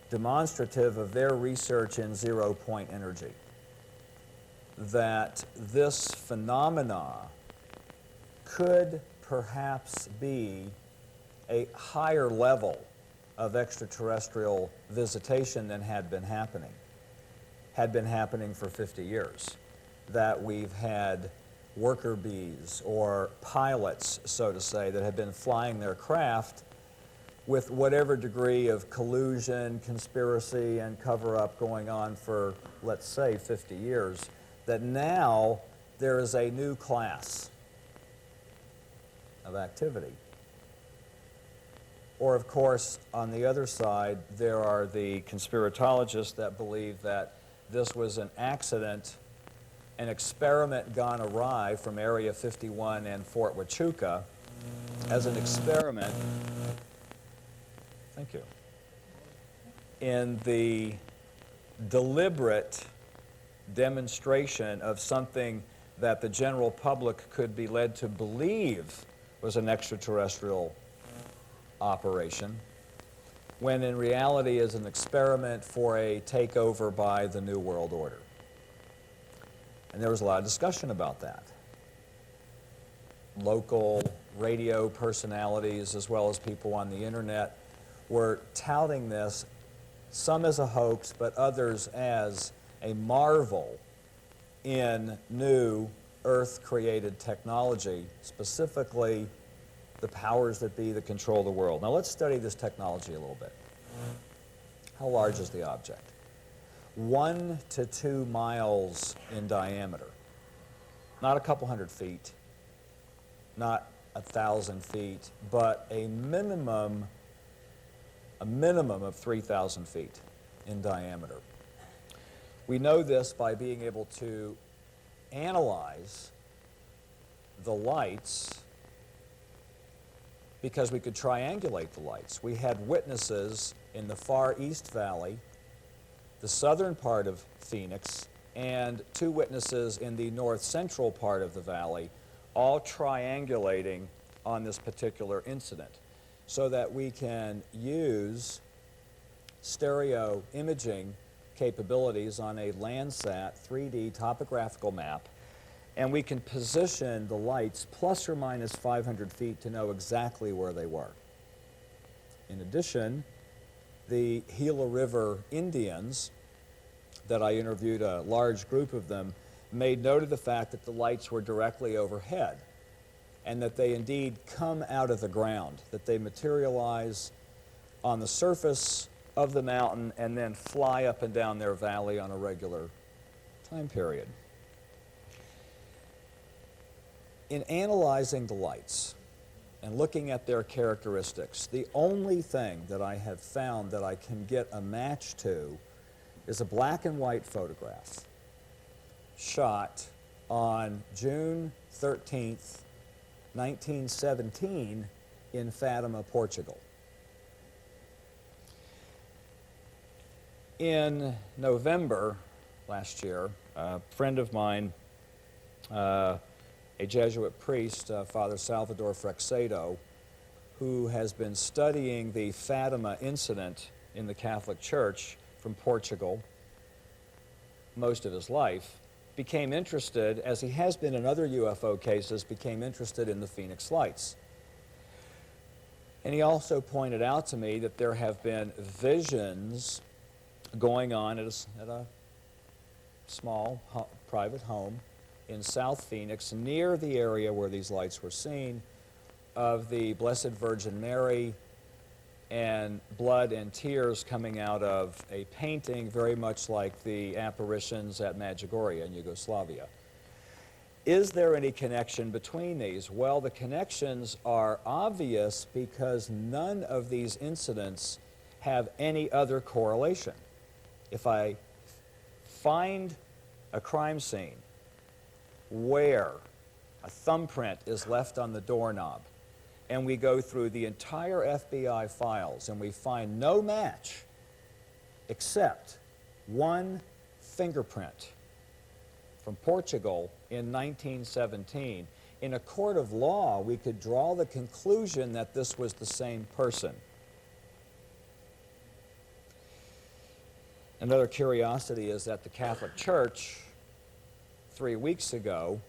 demonstrative of their research in zero-point energy. That this phenomena could perhaps be a higher level of extraterrestrial visitation than had been happening for 50 years. That we've had worker bees or pilots, so to say, that have been flying their craft with whatever degree of collusion, conspiracy, and cover-up going on for, let's say, 50 years, that now there is a new class of activity. Or, of course, on the other side, there are the conspiratologists that believe that this was an accident an experiment gone awry from Area 51 and Fort Huachuca as an experiment, thank you, in the deliberate demonstration of something that the general public could be led to believe was an extraterrestrial operation, when in reality is an experiment for a takeover by the New World Order. And there was a lot of discussion about that. Local radio personalities, as well as people on the internet, were touting this, some as a hoax, but others as a marvel in new Earth-created technology, specifically the powers that be that control the world. Now let's study this technology a little bit. How large is the object? 1 to 2 miles in diameter. Not a couple hundred feet, not 1,000 feet, but a minimum of 3,000 feet in diameter. We know this by being able to analyze the lights because we could triangulate the lights. We had witnesses in the far east valley, the southern part of Phenix, and 2 witnesses in the north central part of the valley, all triangulating on this particular incident, so that we can use stereo imaging capabilities on a Landsat 3D topographical map, and we can position the lights plus or minus 500 feet to know exactly where they were. In addition, the Gila River Indians that I interviewed, a large group of them, made note of the fact that the lights were directly overhead and that they indeed come out of the ground, that they materialize on the surface of the mountain and then fly up and down their valley on a regular time period. In analyzing the lights and looking at their characteristics, the only thing that I have found that I can get a match to is a black and white photograph shot on June 13th, 1917 in Fatima, Portugal. In November last year, a friend of mine, a Jesuit priest, Father Salvador Freixedo, who has been studying the Fatima incident in the Catholic Church from Portugal most of his life, became interested, as he has been in other UFO cases, became interested in the Phoenix lights. And he also pointed out to me that there have been visions going on at a small private home in South Phoenix, near the area where these lights were seen, of the Blessed Virgin Mary and blood and tears coming out of a painting very much like the apparitions at Medjugorje in Yugoslavia. Is there any connection between these? Well, the connections are obvious because none of these incidents have any other correlation. If I find a crime scene where a thumbprint is left on the doorknob, and we go through the entire FBI files and we find no match except one fingerprint from Portugal in 1917, in a court of law, we could draw the conclusion that this was the same person. Another curiosity is that the Catholic Church, 3 weeks ago,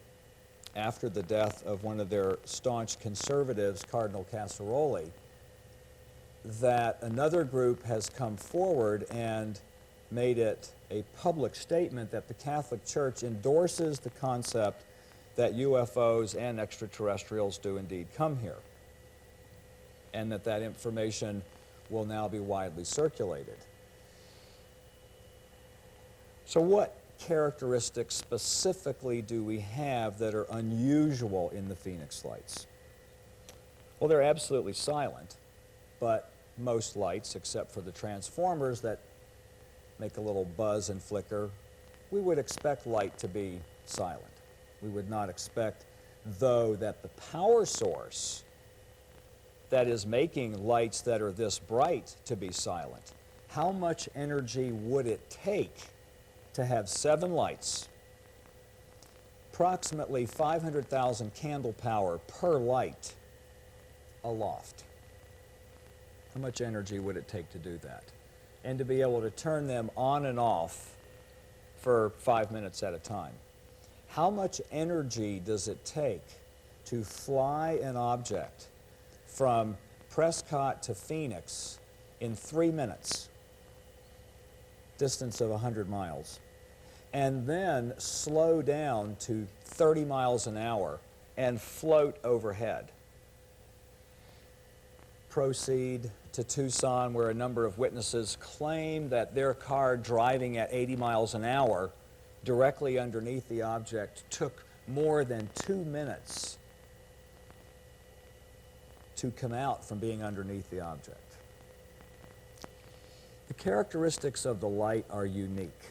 after the death of one of their staunch conservatives, Cardinal Casseroli, that another group has come forward and made it a public statement that the Catholic Church endorses the concept that UFOs and extraterrestrials do indeed come here, and that that information will now be widely circulated. So what characteristics specifically do we have that are unusual in the Phoenix lights? Well, they're absolutely silent, but most lights, except for the transformers that make a little buzz and flicker, we would expect light to be silent. We would not expect, though, that the power source that is making lights that are this bright to be silent. How much energy would it take to have 7 lights, approximately 500,000 candle power per light aloft? How much energy would it take to do that? And to be able to turn them on and off for 5 minutes at a time. How much energy does it take to fly an object from Prescott to Phenix in 3 minutes, distance of 100 miles, and then slow down to 30 miles an hour and float overhead? Proceed to Tucson, where a number of witnesses claim that their car driving at 80 miles an hour directly underneath the object took more than 2 minutes to come out from being underneath the object. The characteristics of the light are unique.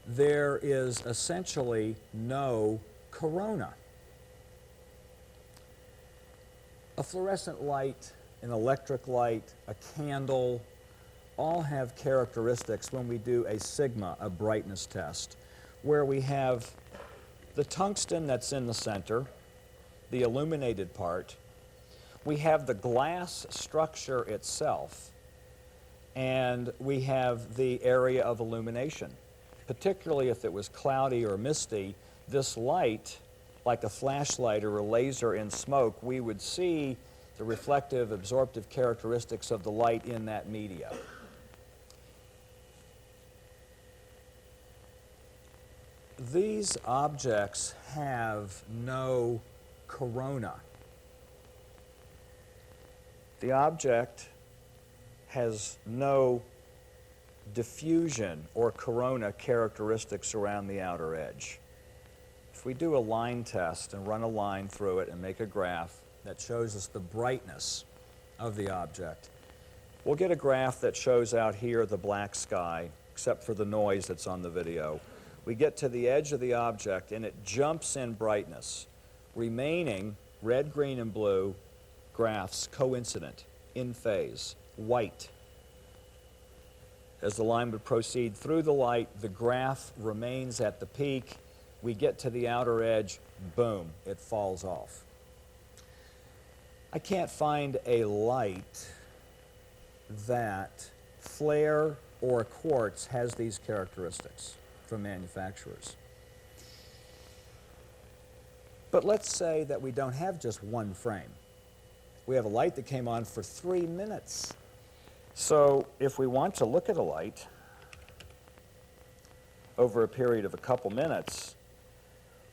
There is essentially no corona. A fluorescent light, an electric light, a candle, all have characteristics when we do a sigma, a brightness test, where we have the tungsten that's in the center, the illuminated part, we have the glass structure itself, and we have the area of illumination. Particularly if it was cloudy or misty, this light, like a flashlight or a laser in smoke, we would see the reflective, absorptive characteristics of the light in that media. These objects have no corona. The object has no diffusion or corona characteristics around the outer edge. If we do a line test and run a line through it and make a graph that shows us the brightness of the object, we'll get a graph that shows out here the black sky, except for the noise that's on the video. We get to the edge of the object and it jumps in brightness, remaining red, green, and blue graphs coincident, in phase, white. As the line would proceed through the light, the graph remains at the peak. We get to the outer edge, boom, it falls off. I can't find a light that flare or quartz has these characteristics from manufacturers. But let's say that we don't have just one frame. We have a light that came on for 3 minutes. So if we want to look at a light over a period of a couple minutes,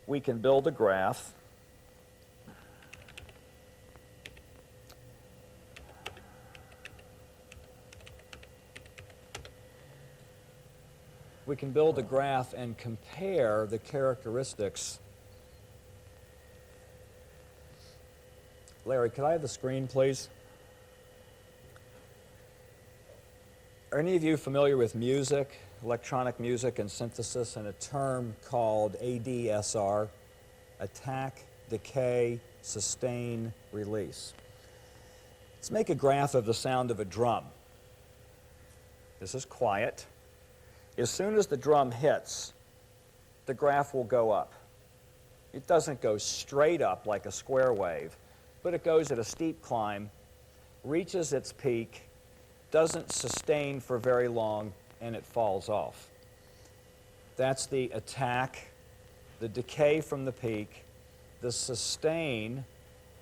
we can build a graph and compare the characteristics. Larry, could I have the screen, please? Are any of you familiar with music, electronic music and synthesis, and a term called ADSR? Attack, decay, sustain, release. Let's make a graph of the sound of a drum. This is quiet. As soon as the drum hits, the graph will go up. It doesn't go straight up like a square wave, but it goes at a steep climb, reaches its peak, doesn't sustain for very long, and it falls off. That's the attack, the decay from the peak, the sustain,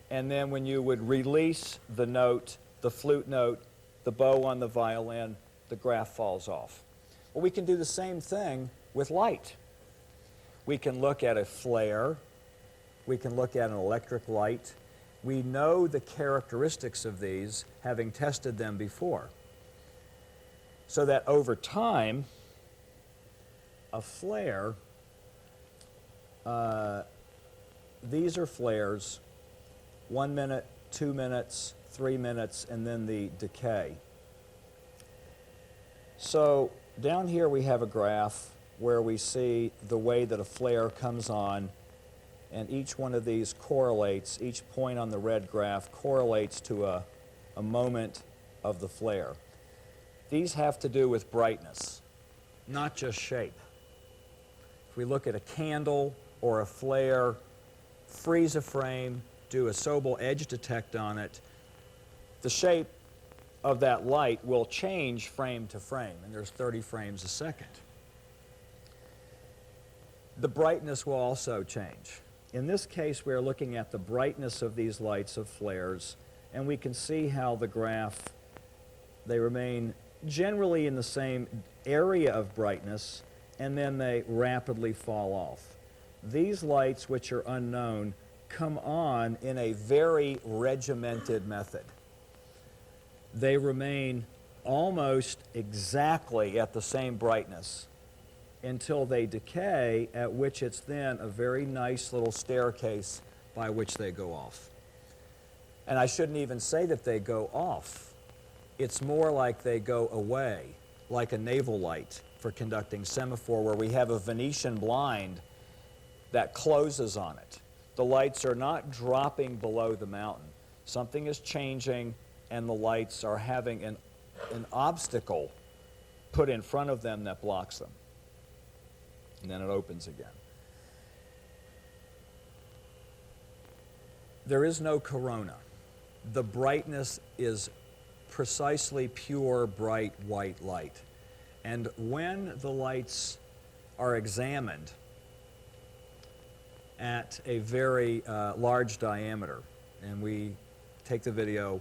and then when you would release the note, the flute note, the bow on the violin, the graph falls off. Well, we can do the same thing with light. We can look at a flare. We can look at an electric light. We know the characteristics of these, having tested them before. So that over time, a flare, these are flares, 1 minute, 2 minutes, 3 minutes, and then the decay. So down here we have a graph where we see the way that a flare comes on, and each one of these correlates, each point on the red graph correlates to a moment of the flare. These have to do with brightness, not just shape. If we look at a candle or a flare, freeze a frame, do a Sobel edge detect on it, the shape of that light will change frame to frame, and there's 30 frames a second. The brightness will also change. In this case, we're looking at the brightness of these lights of flares, and we can see how the graph, they remain generally in the same area of brightness, and then they rapidly fall off. These lights, which are unknown, come on in a very regimented method. They remain almost exactly at the same brightness until they decay, at which it's then a very nice little staircase by which they go off. And I shouldn't even say that they go off. It's more like they go away, like a naval light for conducting semaphore, where we have a Venetian blind that closes on it. The lights are not dropping below the mountain. Something is changing, and the lights are having an obstacle put in front of them that blocks them. And then it opens again. There is no corona. The brightness is precisely pure, bright, white light. And when the lights are examined at a very large diameter, and we take the video,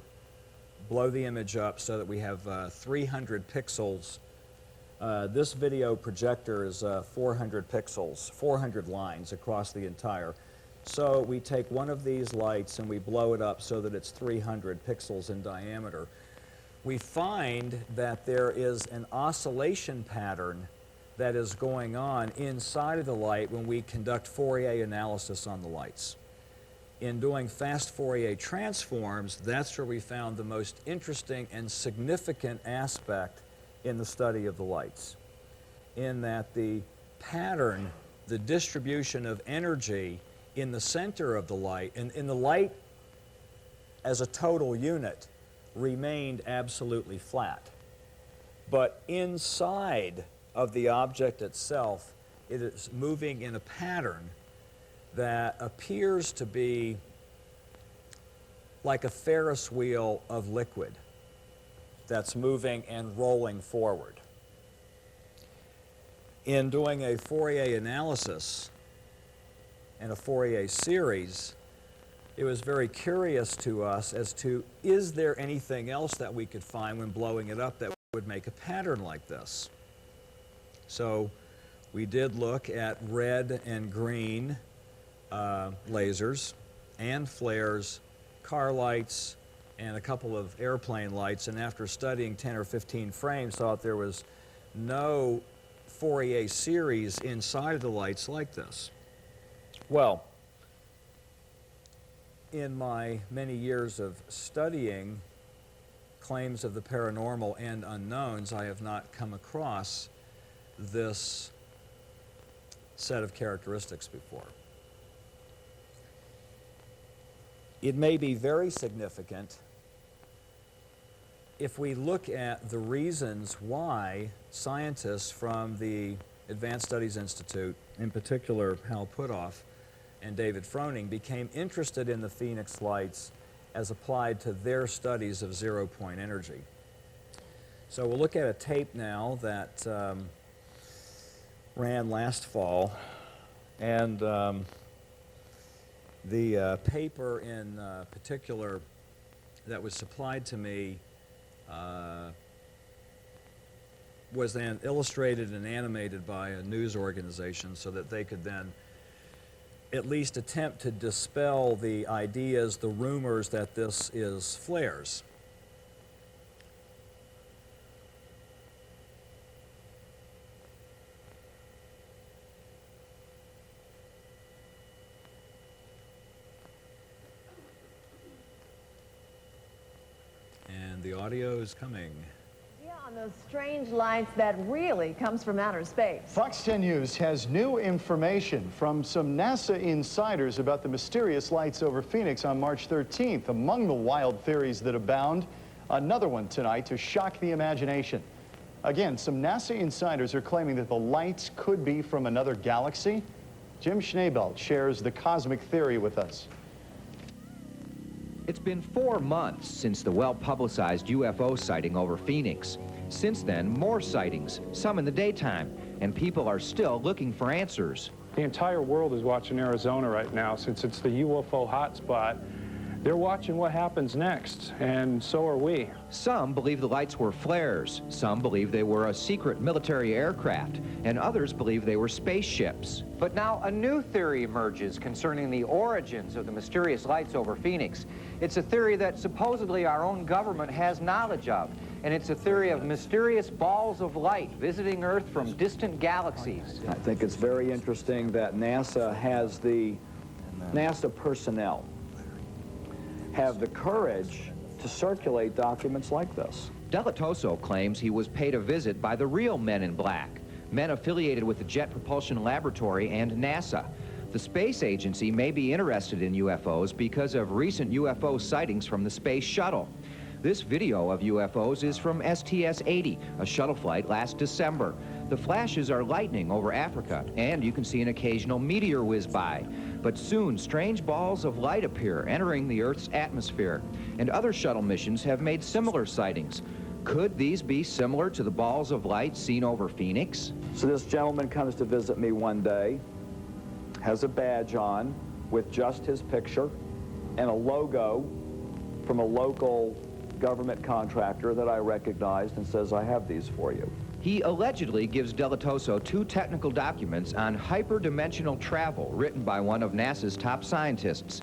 blow the image up so that we have 300 pixels. This video projector is 400 pixels, 400 lines across the entire. So we take one of these lights and we blow it up so that it's 300 pixels in diameter. We find that there is an oscillation pattern that is going on inside of the light when we conduct Fourier analysis on the lights. In doing fast Fourier transforms, that's where we found the most interesting and significant aspect in the study of the lights, in that the pattern, the distribution of energy in the center of the light, and in the light as a total unit, remained absolutely flat. But inside of the object itself, it is moving in a pattern that appears to be like a Ferris wheel of liquid that's moving and rolling forward. In doing a Fourier analysis and a Fourier series, it was very curious to us as to, is there anything else that we could find when blowing it up that would make a pattern like this? So we did look at red and green lasers and flares, car lights, and a couple of airplane lights, and after studying 10 or 15 frames, thought there was no Fourier series inside of the lights like this. Well, in my many years of studying claims of the paranormal and unknowns, I have not come across this set of characteristics before. It may be very significant if we look at the reasons why scientists from the Advanced Studies Institute, in particular Hal Puthoff and David Froning, became interested in the Phenix lights as applied to their studies of zero-point energy. So we'll look at a tape now that ran last fall, and the paper in particular that was supplied to me was then illustrated and animated by a news organization so that they could then at least attempt to dispel the ideas, the rumors that this is flares. And the audio is coming. On those strange lights that really comes from outer space. Fox 10 News has new information from some NASA insiders about the mysterious lights over Phoenix on March 13th. Among the wild theories that abound, another one tonight to shock the imagination. Again, some NASA insiders are claiming that the lights could be from another galaxy. Jim Schneebelt shares the cosmic theory with us. It's been 4 months since the well-publicized UFO sighting over Phoenix. Since then, more sightings, some in the daytime, and people are still looking for answers. The entire world is watching Arizona right now since it's the UFO hotspot. They're watching what happens next, and so are we. Some believe the lights were flares, some believe they were a secret military aircraft, and others believe they were spaceships. But now a new theory emerges concerning the origins of the mysterious lights over Phoenix. It's a theory that supposedly our own government has knowledge of, and it's a theory of mysterious balls of light visiting Earth from distant galaxies. I think it's very interesting that NASA has NASA personnel have the courage to circulate documents like this. Dilettoso claims he was paid a visit by the real men in black, men affiliated with the Jet Propulsion Laboratory and NASA. The space agency may be interested in UFOs because of recent UFO sightings from the space shuttle. This video of UFOs is from STS-80, a shuttle flight last December. The flashes are lightning over Africa, and you can see an occasional meteor whiz by. But soon, strange balls of light appear, entering the Earth's atmosphere. And other shuttle missions have made similar sightings. Could these be similar to the balls of light seen over Phoenix? So this gentleman comes to visit me one day, has a badge on with just his picture and a logo from a local government contractor that I recognized and says, I have these for you. He allegedly gives Dilettoso 2 technical documents on hyperdimensional travel written by one of NASA's top scientists.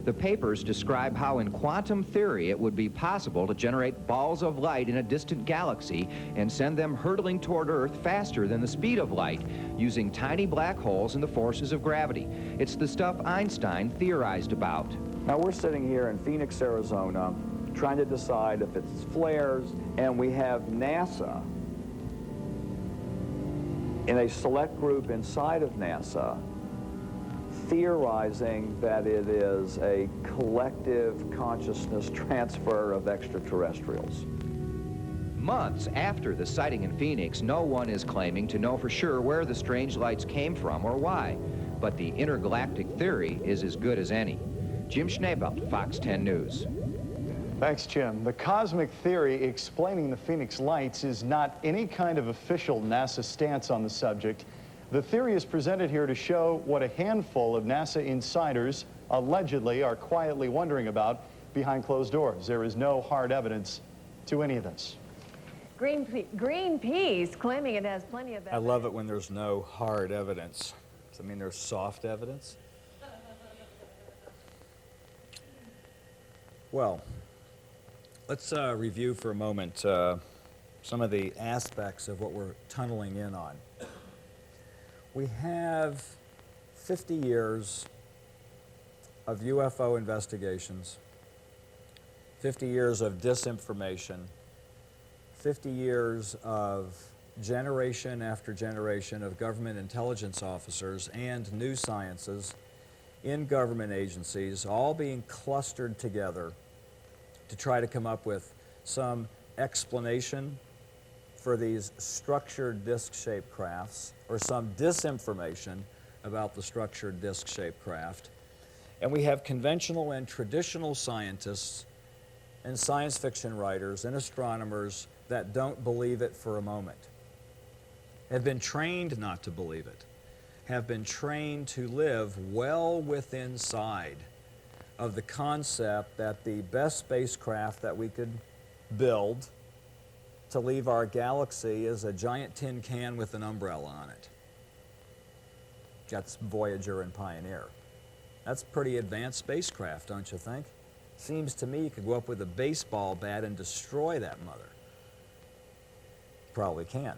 The papers describe how in quantum theory it would be possible to generate balls of light in a distant galaxy and send them hurtling toward Earth faster than the speed of light, using tiny black holes and the forces of gravity. It's the stuff Einstein theorized about. Now we're sitting here in Phoenix, Arizona, trying to decide if it's flares, and we have NASA in a select group inside of NASA theorizing that it is a collective consciousness transfer of extraterrestrials. Months after the sighting in Phoenix, no one is claiming to know for sure where the strange lights came from or why. But the intergalactic theory is as good as any. Jim Schneebelt, Fox 10 News. Thanks, Jim. The cosmic theory explaining the Phoenix lights is not any kind of official NASA stance on the subject. The theory is presented here to show what a handful of NASA insiders allegedly are quietly wondering about behind closed doors. There is no hard evidence to any of this. Greenpeace claiming it has plenty of evidence. I love it when there's no hard evidence. Does that mean there's soft evidence? Well, let's review for a moment some of the aspects of what we're tunneling in on. We have 50 years of UFO investigations, 50 years of disinformation, 50 years of generation after generation of government intelligence officers and new sciences in government agencies all being clustered together to try to come up with some explanation for these structured disc-shaped crafts, or some disinformation about the structured disc-shaped craft. And we have conventional and traditional scientists and science fiction writers and astronomers that don't believe it for a moment, have been trained not to believe it, have been trained to live well within inside of the concept that the best spacecraft that we could build to leave our galaxy is a giant tin can with an umbrella on it. That's Voyager and Pioneer. That's pretty advanced spacecraft, don't you think? Seems to me you could go up with a baseball bat and destroy that mother. Probably can.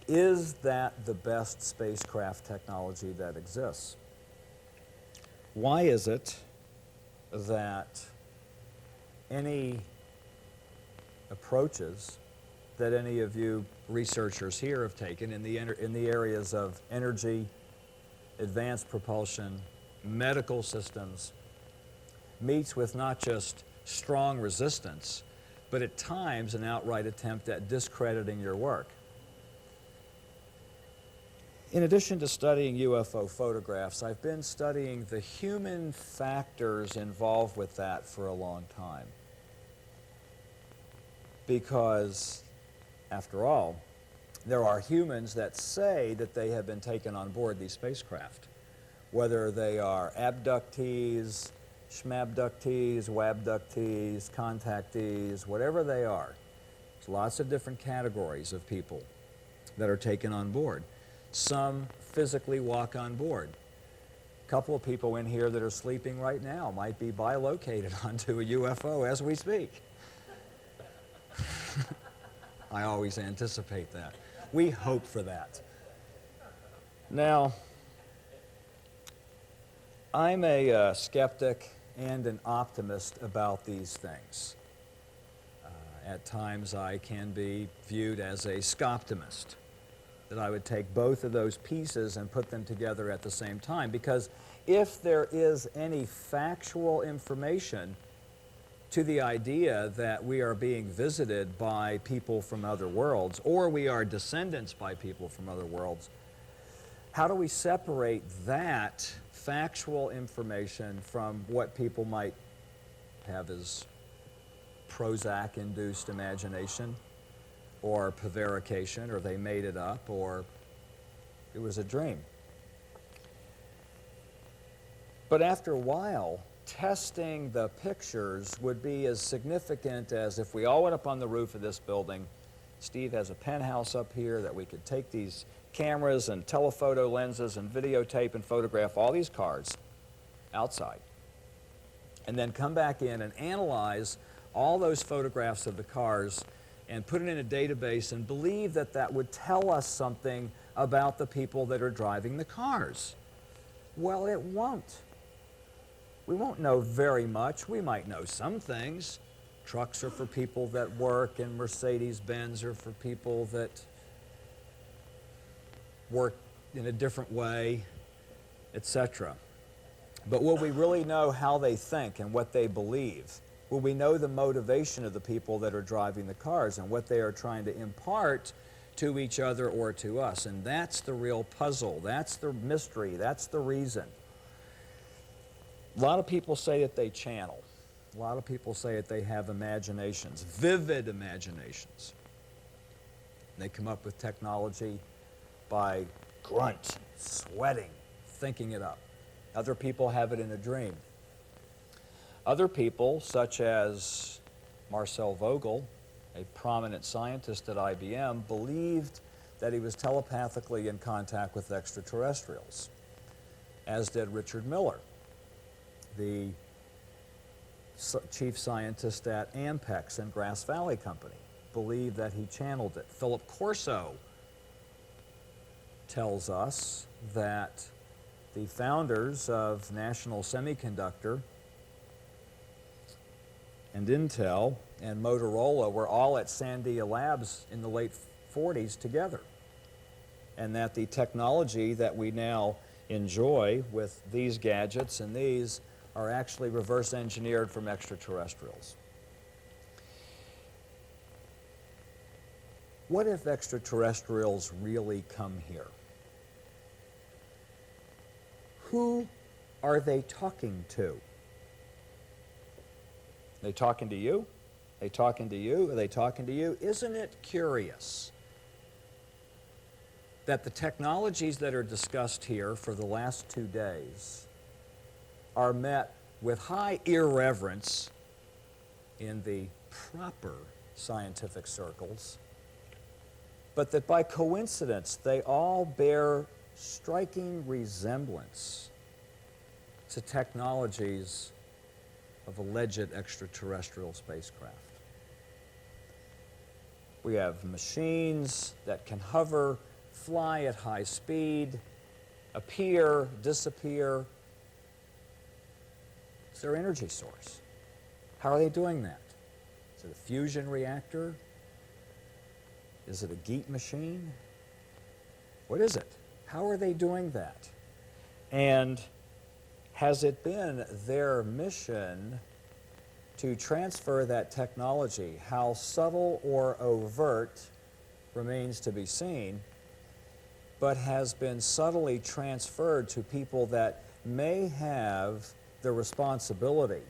Is that the best spacecraft technology that exists? Why is it that any approaches that any of you researchers here have taken in the areas of energy, advanced propulsion, medical systems, meets with not just strong resistance, but at times an outright attempt at discrediting your work. In addition to studying UFO photographs, I've been studying the human factors involved with that for a long time. Because, after all, there are humans that say that they have been taken on board these spacecraft, whether they are abductees, schmabductees, wabductees, contactees, whatever they are. There's lots of different categories of people that are taken on board. Some physically walk on board. A couple of people in here that are sleeping right now might be bilocated onto a UFO as we speak. I always anticipate that. We hope for that. Now, I'm a skeptic and an optimist about these things. At times I can be viewed as a scoptimist, that I would take both of those pieces and put them together at the same time, because if there is any factual information to the idea that we are being visited by people from other worlds, or we are descendants by people from other worlds, how do we separate that factual information from what people might have as Prozac-induced imagination, or prevarication, or they made it up, or it was a dream? But after a while, testing the pictures would be as significant as if we all went up on the roof of this building. Steve has a penthouse up here that we could take these cameras and telephoto lenses and videotape and photograph all these cars outside, and then come back in and analyze all those photographs of the cars and put it in a database and believe that that would tell us something about the people that are driving the cars. Well, it won't. We won't know very much. We might know some things. Trucks are for people that work, and Mercedes-Benz are for people that work in a different way, etc. But will we really know how they think and what they believe? Will we know the motivation of the people that are driving the cars and what they are trying to impart to each other or to us? And that's the real puzzle. That's the mystery. That's the reason. A lot of people say that they channel. A lot of people say that they have imaginations, vivid imaginations. They come up with technology by grunt, sweating, thinking it up. Other people have it in a dream. Other people, such as Marcel Vogel, a prominent scientist at IBM, believed that he was telepathically in contact with extraterrestrials, as did Richard Miller, the chief scientist at Ampex and Grass Valley Company, believed that he channeled it. Philip Corso tells us that the founders of National Semiconductor and Intel and Motorola were all at Sandia Labs in the late 40s together, and that the technology that we now enjoy with these gadgets and these are actually reverse engineered from extraterrestrials. What if extraterrestrials really come here? Who are they talking to? Are they talking to you? Are they talking to you? Are they talking to you? Isn't it curious that the technologies that are discussed here for the last 2 days are met with high irreverence in the proper scientific circles, but that by coincidence they all bear striking resemblance to technologies of alleged extraterrestrial spacecraft. We have machines that can hover, fly at high speed, appear, disappear. It's their energy source. How are they doing that? Is it a fusion reactor? Is it a GEET machine? What is it? How are they doing that? And has it been their mission to transfer that technology? How subtle or overt remains to be seen, but has been subtly transferred to people that may have the responsibility,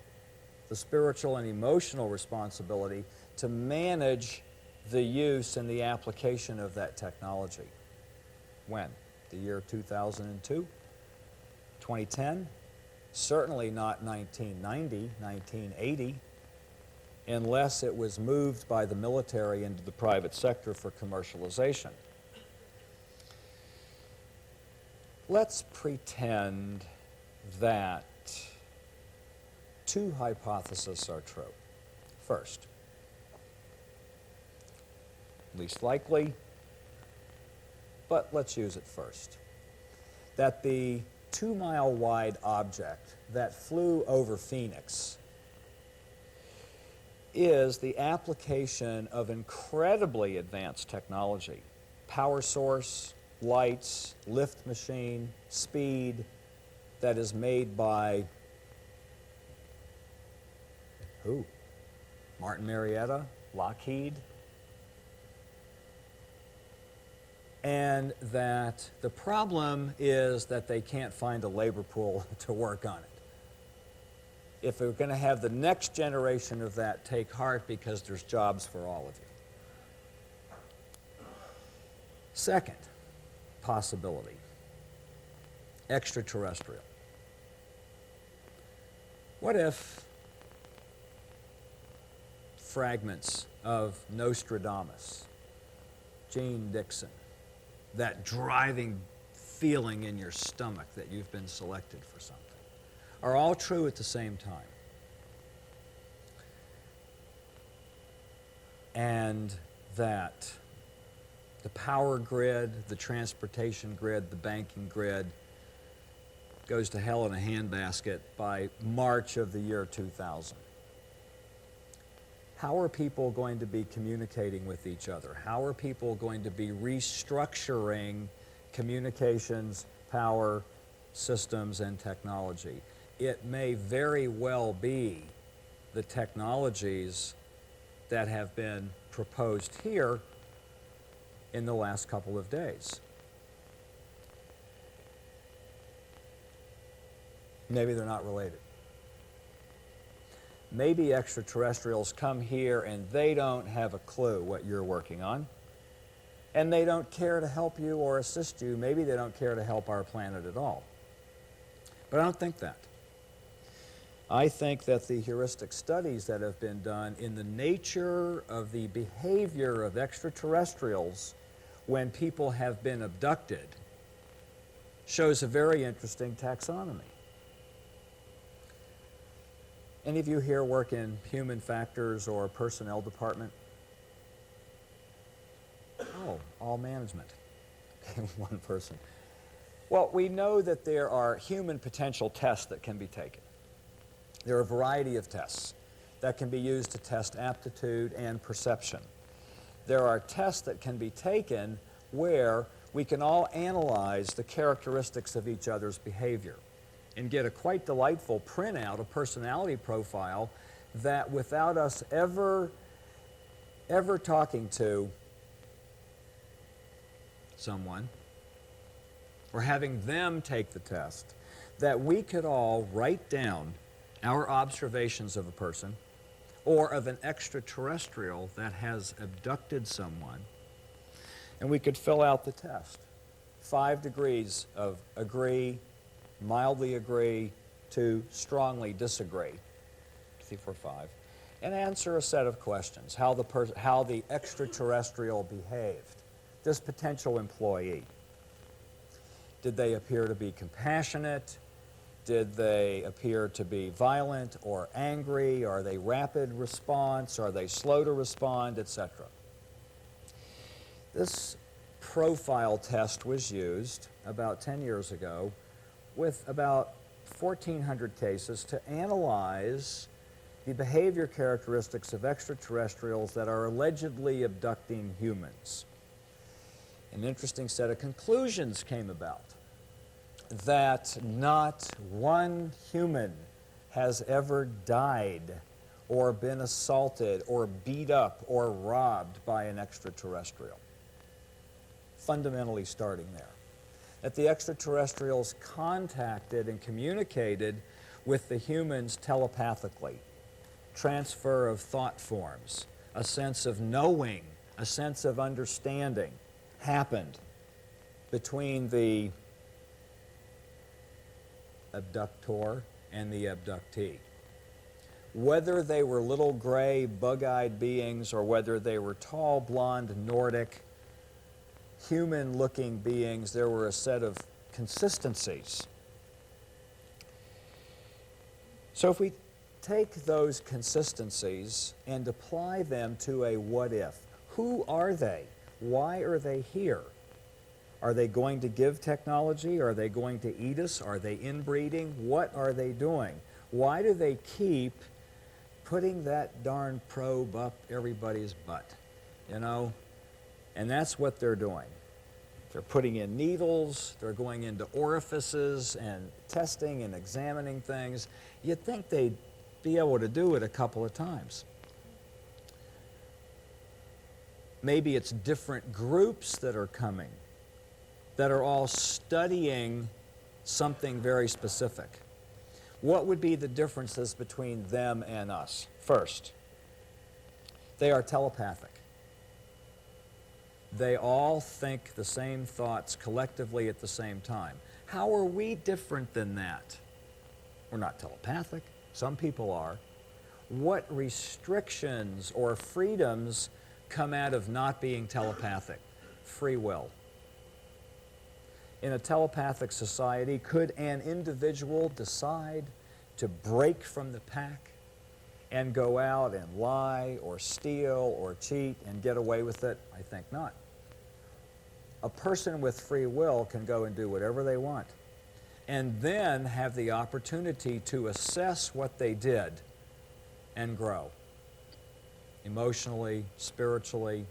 the spiritual and emotional responsibility, to manage the use and the application of that technology. When? The year 2002? 2010? Certainly not 1990, 1980, unless it was moved by the military into the private sector for commercialization. Let's pretend that two hypotheses are true. First, least likely, but let's use it first, that the 2-mile-wide object that flew over Phenix is the application of incredibly advanced technology. Power source, lights, lift machine, speed, that is made by who? Martin Marietta, Lockheed, and that the problem is that they can't find a labor pool to work on it. If we're going to have the next generation of that take heart, because there's jobs for all of you. Second possibility, extraterrestrial. What if fragments of Nostradamus, Gene Dixon, that driving feeling in your stomach that you've been selected for something, are all true at the same time? And that the power grid, the transportation grid, the banking grid goes to hell in a handbasket by March of the year 2000. How are people going to be communicating with each other? How are people going to be restructuring communications, power, systems, and technology? It may very well be the technologies that have been proposed here in the last couple of days. Maybe they're not related. Maybe extraterrestrials come here and they don't have a clue what you're working on, and they don't care to help you or assist you. Maybe they don't care to help our planet at all. But I don't think that. I think that the heuristic studies that have been done in the nature of the behavior of extraterrestrials when people have been abducted shows a very interesting taxonomy. Any of you here work in human factors or personnel department? Oh, all management. One person. Well, we know that there are human potential tests that can be taken. There are a variety of tests that can be used to test aptitude and perception. There are tests that can be taken where we can all analyze the characteristics of each other's behavior and get a quite delightful printout, a personality profile, that without us ever talking to someone or having them take the test, that we could all write down our observations of a person or of an extraterrestrial that has abducted someone, and we could fill out the test. 5 degrees of agree, mildly agree, to strongly disagree, 3, 4, 5, and answer a set of questions. How the extraterrestrial behaved, this potential employee. Did they appear to be compassionate? Did they appear to be violent or angry? Are they rapid response? Are they slow to respond, etc.? This profile test was used about 10 years ago with about 1,400 cases to analyze the behavior characteristics of extraterrestrials that are allegedly abducting humans. An interesting set of conclusions came about that not one human has ever died or been assaulted or beat up or robbed by an extraterrestrial. Fundamentally starting there. That the extraterrestrials contacted and communicated with the humans telepathically. Transfer of thought forms, a sense of knowing, a sense of understanding happened between the abductor and the abductee. Whether they were little gray, bug-eyed beings or whether they were tall, blonde, Nordic, human-looking beings, there were a set of consistencies. So if we take those consistencies and apply them to a what-if, who are they? Why are they here? Are they going to give technology? Are they going to eat us? Are they inbreeding? What are they doing? Why do they keep putting that darn probe up everybody's butt? You know? And that's what they're doing. They're putting in needles, they're going into orifices and testing and examining things. You'd think they'd be able to do it a couple of times. Maybe it's different groups that are coming, that are all studying something very specific. What would be the differences between them and us? First, they are telepathic. They all think the same thoughts collectively at the same time. How are we different than that? We're not telepathic. Some people are. What restrictions or freedoms come out of not being telepathic? Free will. In a telepathic society, could an individual decide to break from the pack and go out and lie or steal or cheat and get away with it? I think not. A person with free will can go and do whatever they want and then have the opportunity to assess what they did and grow emotionally, spiritually,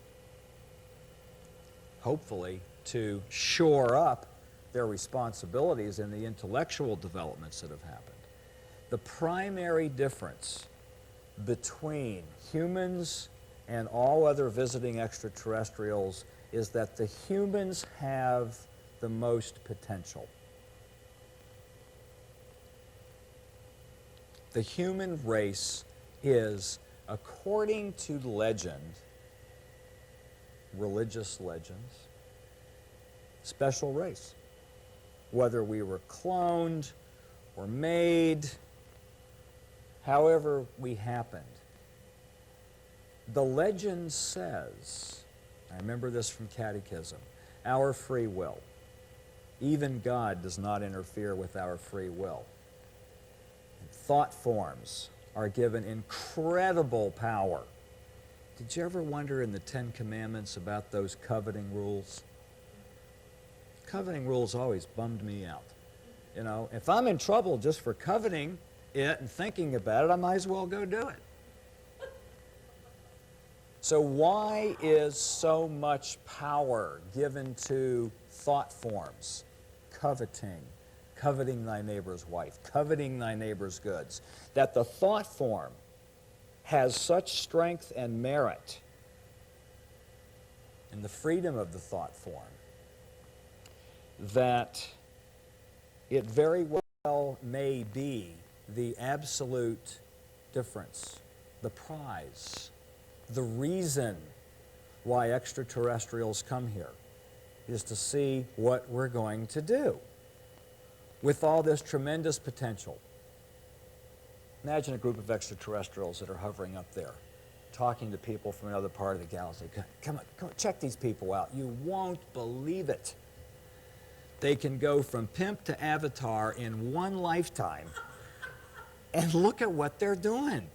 hopefully to shore up their responsibilities in the intellectual developments that have happened. The primary difference between humans and all other visiting extraterrestrials is that the humans have the most potential. The human race is, according to legend, religious legends, special race. Whether we were cloned or made, however we happened. The legend says, I remember this from Catechism, our free will. Even God does not interfere with our free will. And thought forms are given incredible power. Did you ever wonder in the Ten Commandments about those coveting rules? Coveting rules always bummed me out. You know, if I'm in trouble just for coveting it and thinking about it, I might as well go do it. So why is so much power given to thought forms? Coveting, coveting thy neighbor's wife, coveting thy neighbor's goods. That the thought form has such strength and merit in the freedom of the thought form that it very well may be the absolute difference, the prize, the reason why extraterrestrials come here is to see what we're going to do with all this tremendous potential. Imagine a group of extraterrestrials that are hovering up there, talking to people from another part of the galaxy. Come on, check these people out. You won't believe it. They can go from pimp to avatar in one lifetime, and look at what they're doing.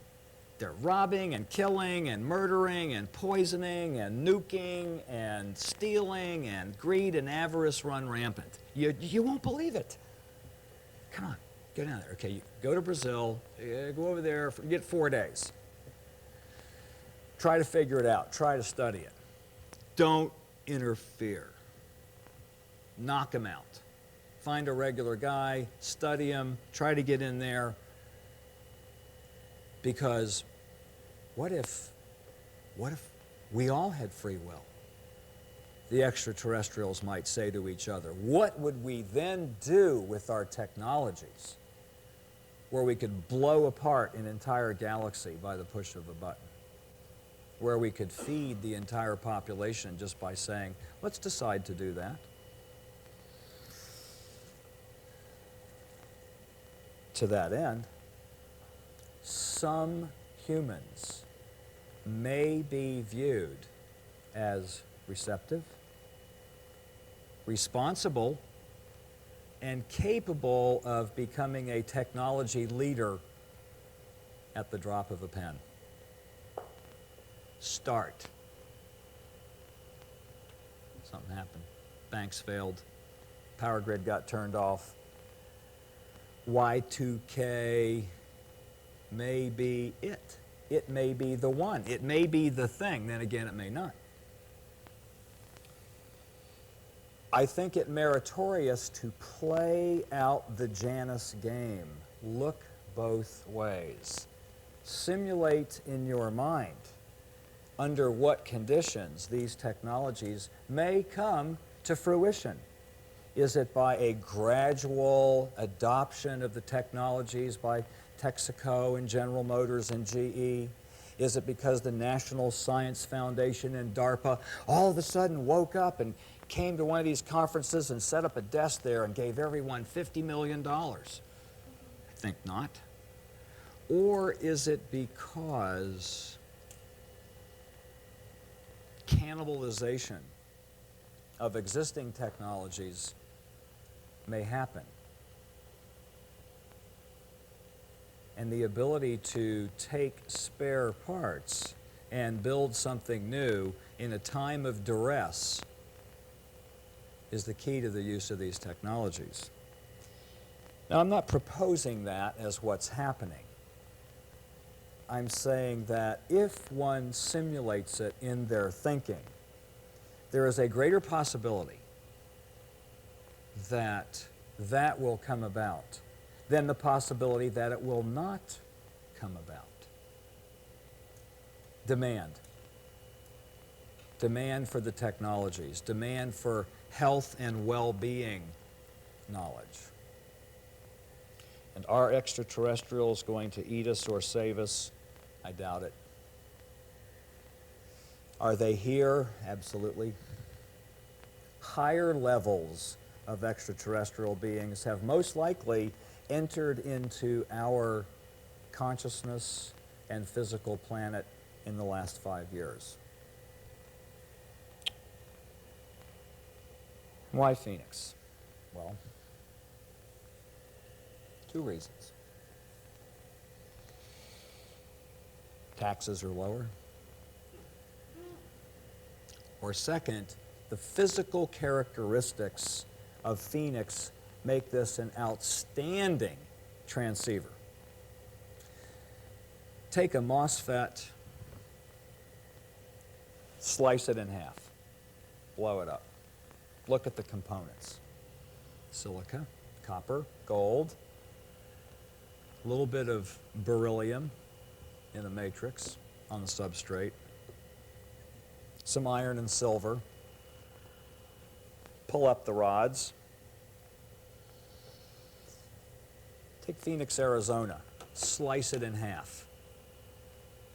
They're robbing and killing and murdering and poisoning and nuking and stealing, and greed and avarice run rampant. You won't believe it. Come on, Go down there. Okay, you go to Brazil, go over there, get 4 days. Try to figure it out. Try to study it. Don't interfere. Knock him out. Find a regular guy, study him, try to get in there. Because what if we all had free will? The extraterrestrials might say to each other, what would we then do with our technologies where we could blow apart an entire galaxy by the push of a button? Where we could feed the entire population just by saying, let's decide to do that. To that end, some humans may be viewed as receptive, responsible, and capable of becoming a technology leader at the drop of a pen. Start. Something happened. Banks failed. Power grid got turned off. Y2K may be it. It may be the one. It may be the thing. Then again, it may not. I think it meritorious to play out the Janus game. Look both ways. Simulate in your mind under what conditions these technologies may come to fruition. Is it by a gradual adoption of the technologies by Texaco and General Motors and GE? Is it because the National Science Foundation and DARPA all of a sudden woke up and came to one of these conferences and set up a desk there and gave everyone $50 million? I think not. Or is it because cannibalization of existing technologies may happen? And the ability to take spare parts and build something new in a time of duress is the key to the use of these technologies. Now, I'm not proposing that as what's happening. I'm saying that if one simulates it in their thinking, there is a greater possibility that that will come about than the possibility that it will not come about. Demand. Demand for the technologies. Demand for health and well-being knowledge. And are extraterrestrials going to eat us or save us? I doubt it. Are they here? Absolutely. Higher levels of extraterrestrial beings have most likely entered into our consciousness and physical planet in the last 5 years. Why Phenix? Well, 2 reasons. Taxes are lower. Or second, the physical characteristics of Phenix make this an outstanding transceiver. Take a MOSFET, slice it in half, blow it up. Look at the components. Silica, copper, gold, a little bit of beryllium in a matrix on the substrate, some iron and silver. Pull up the rods. Take Phoenix, Arizona, slice it in half.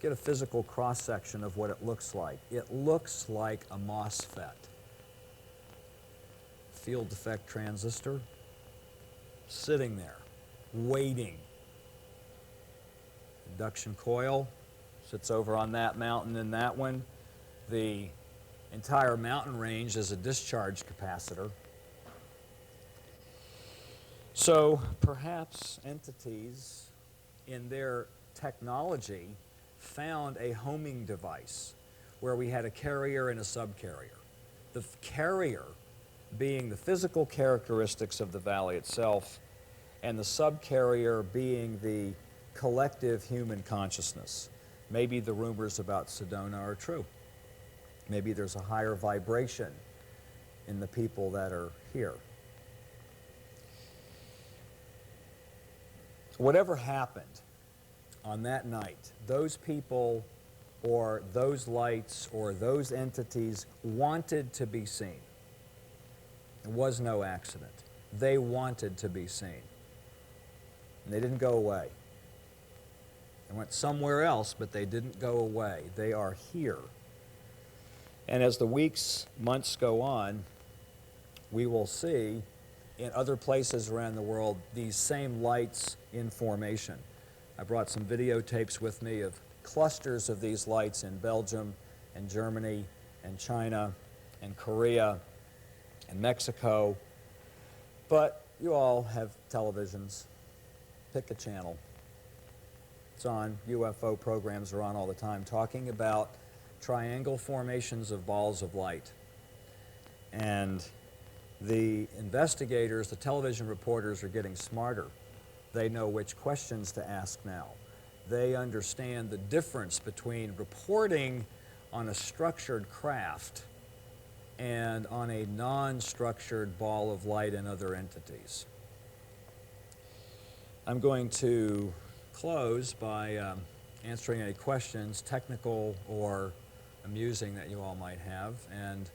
Get a physical cross-section of what it looks like. It looks like a MOSFET. Field effect transistor, sitting there, waiting. Induction coil sits over on that mountain and that one. The entire mountain range is a discharge capacitor. So perhaps entities in their technology found a homing device where we had a carrier and a subcarrier. The carrier being the physical characteristics of the valley itself, and the subcarrier being the collective human consciousness. Maybe the rumors about Sedona are true. Maybe there's a higher vibration in the people that are here. Whatever happened on that night, those people or those lights or those entities wanted to be seen. It was no accident. They wanted to be seen. And they didn't go away. They went somewhere else, but they didn't go away. They are here. And as the weeks, months go on, we will see in other places around the world these same lights in formation. I brought some videotapes with me of clusters of these lights in Belgium and Germany and China and Korea and Mexico. But you all have televisions. Pick a channel. It's on. UFO programs are on all the time talking about triangle formations of balls of light. And the investigators, the television reporters are getting smarter. They know which questions to ask now. They understand the difference between reporting on a structured craft and on a non-structured ball of light and other entities. I'm going to close by answering any questions, technical or amusing, that you all might have. And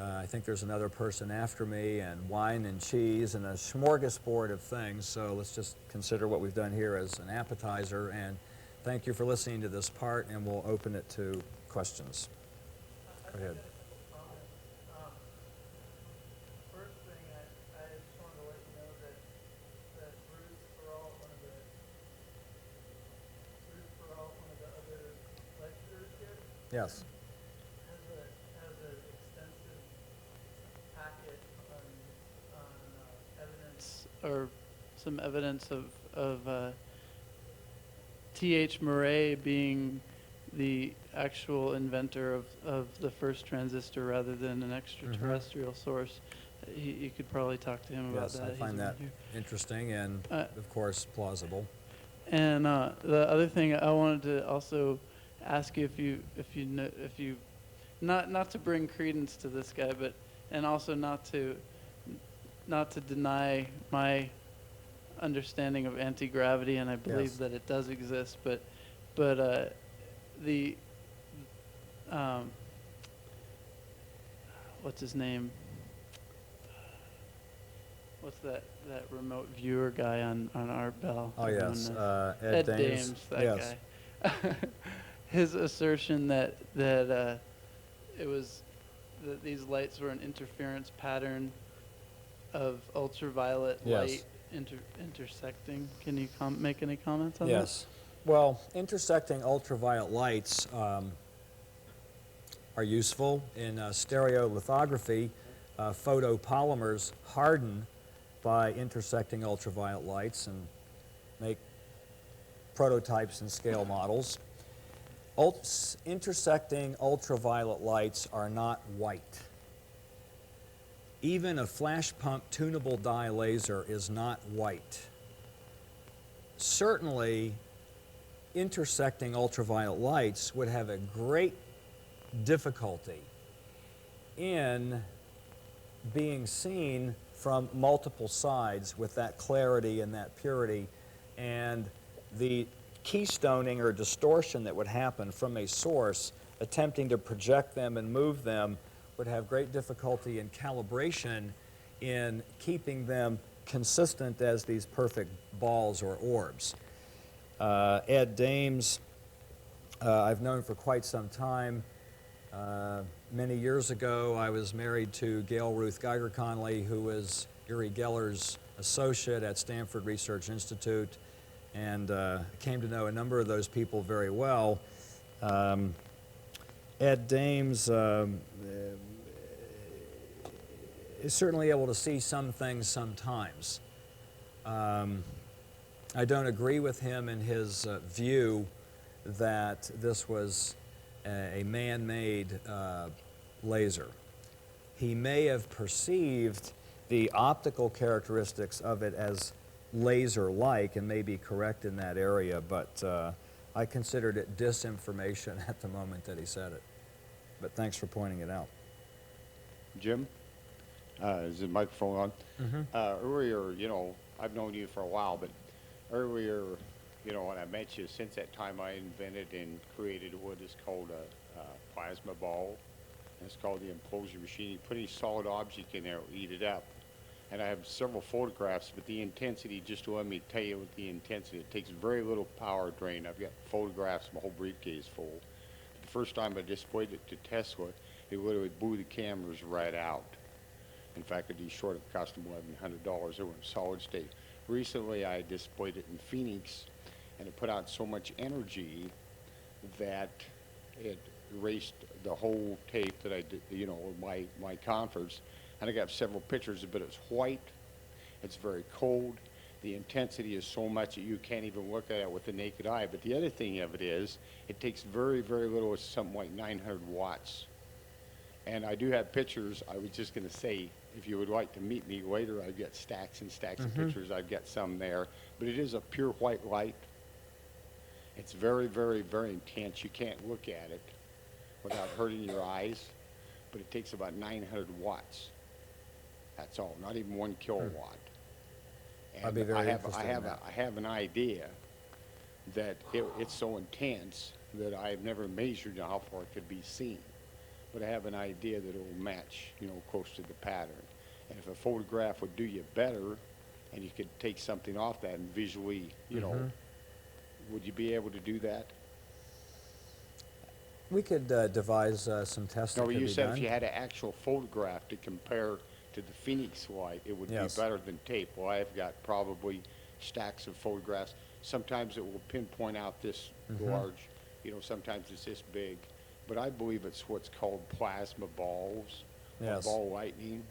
I think there's another person after me, and wine and cheese and a smorgasbord of things. So let's just consider what we've done here as an appetizer. And thank you for listening to this part, and we'll open it to questions. Go ahead. First thing, I just wanted to let you know that Bruce Peralt, one of the other lecturers here, Yes. has an extensive packet on evidence, or some evidence of T.H. Murray being the actual inventor of the first transistor rather than an extraterrestrial source. You could probably talk to him about that. Yes, I find that interesting and, of course, plausible. And the other thing I wanted to also ask you, if you not to bring credence to this guy, but and also not to deny my understanding of anti-gravity, and I believe that it does exist, but the what's his name? What's that remote viewer guy on Art Bell? Oh, yes, Ed Dames, that guy. His assertion that it was that these lights were an interference pattern of ultraviolet light intersecting. Can you make any comments on that? Yes. Well, intersecting ultraviolet lights are useful in stereolithography. Photopolymers harden by intersecting ultraviolet lights and make prototypes and scale models. Intersecting ultraviolet lights are not white. Even a flash pump tunable dye laser is not white. Certainly, intersecting ultraviolet lights would have a great difficulty in being seen from multiple sides with that clarity and that purity, and the keystoning or distortion that would happen from a source attempting to project them and move them would have great difficulty in calibration in keeping them consistent as these perfect balls or orbs. Ed Dames, I've known for quite some time. Many years ago, I was married to Gail Ruth Geiger Conley, who was Uri Geller's associate at Stanford Research Institute, and came to know a number of those people very well. Ed Dames is certainly able to see some things sometimes. I don't agree with him in his view that this was a man-made laser. He may have perceived the optical characteristics of it as laser-like and may be correct in that area, but I considered it disinformation at the moment that he said it. But thanks for pointing it out. Jim, is the microphone on? Mm-hmm. Earlier, you know, I've known you for a while, but earlier, you know, when I met you, since that time I invented and created what is called a plasma ball. And it's called the implosion machine. You put any solid object in there, it'll eat it up. And I have several photographs, but the intensity, just to let me tell you what the intensity, it takes very little power drain. I've got photographs, my whole briefcase full. The first time I displayed it to Tesla, it literally blew the cameras right out. In fact, it'd be short of costing $1,100. They were in solid state. Recently, I displayed it in Phenix, and it put out so much energy that it erased the whole tape that I did, you know, my conference. And I got several pictures, but it's white, it's very cold, the intensity is so much that you can't even look at it with the naked eye. But the other thing of it is, it takes very, very little, it's something like 900 watts. And I do have pictures. I was just going to say, if you would like to meet me later, I've got stacks and stacks of pictures. I've got some there. But it is a pure white light. It's very, very, very intense. You can't look at it without hurting your eyes. But it takes about 900 watts. That's all, not even 1 kilowatt. And I'd be very interested in that. I have an idea that it's so intense that I've never measured how far it could be seen. But I have an idea that it will match, you know, close to the pattern. And if a photograph would do you better, and you could take something off that and visually, you know, would you be able to do that? We could devise some tests that No, could you be said done. if you had an actual photograph to compare to the Phenix light, it would Yes. be better than tape. Well, I've got probably stacks of photographs. Sometimes it will pinpoint out this large, you know, sometimes it's this big. But I believe it's what's called plasma balls, or Yes. ball lightning.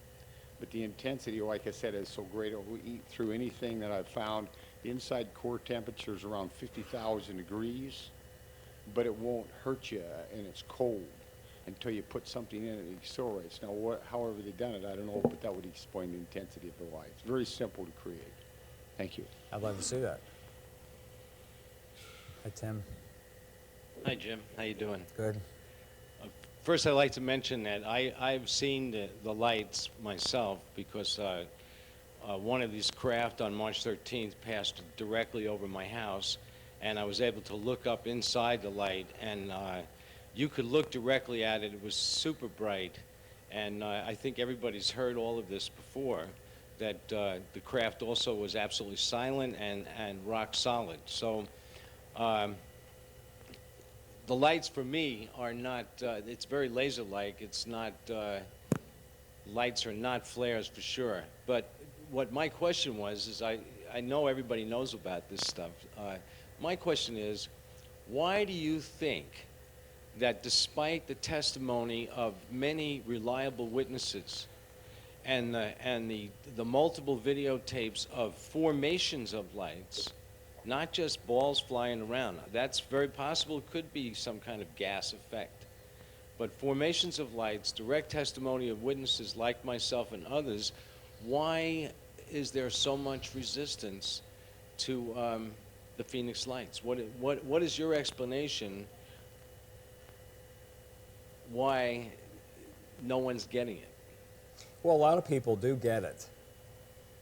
But the intensity, like I said, is so great, it will eat through anything that I've found. The inside core temperature is around 50,000 degrees, but it won't hurt you, and it's cold until you put something in it that accelerates. Now, however they've done it, I don't know, but that would explain the intensity of the light. It's very simple to create. Thank you. I'd love to see that. Hi, Tim. Hi, Jim. How you doing? Good. First, I'd like to mention that I've seen the lights myself because one of these craft on March 13th passed directly over my house, and I was able to look up inside the light, and you could look directly at it. It was super bright, and I think everybody's heard all of this before, that the craft also was absolutely silent and rock solid. So the lights for me are not, it's very laser-like. It's not, lights are not flares for sure. But what my question was is I know everybody knows about this stuff. My question is, why do you think that despite the testimony of many reliable witnesses and the multiple videotapes of formations of lights, not just balls flying around. That's very possible. It could be some kind of gas effect. But formations of lights, direct testimony of witnesses like myself and others, why is there so much resistance to the Phenix lights? What is your explanation why no one's getting it? Well, a lot of people do get it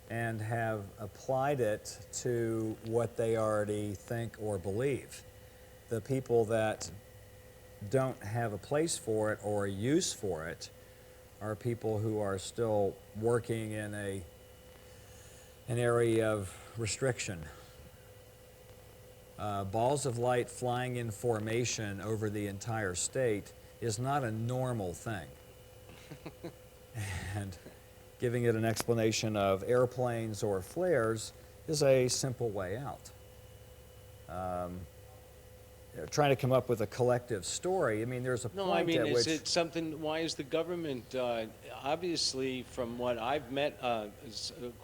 and have applied it to what they already think or believe. The people that don't have a place for it or a use for it are people who are still working in an area of restriction. Balls of light flying in formation over the entire state is not a normal thing. And giving it an explanation of airplanes or flares is a simple way out. Trying to come up with a collective story, I mean, there's a point No, I mean, at is which... it something, why is the government, obviously, from what I've met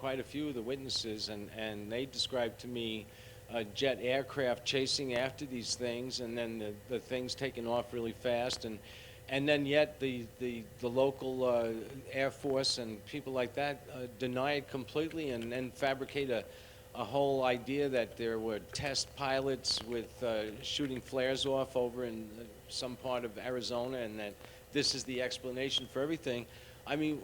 quite a few of the witnesses, and they described to me jet aircraft chasing after these things, and then the things taking off really fast, and then yet the local Air Force and people like that deny it completely and fabricate a whole idea that there were test pilots with shooting flares off over in some part of Arizona, and that this is the explanation for everything. I mean,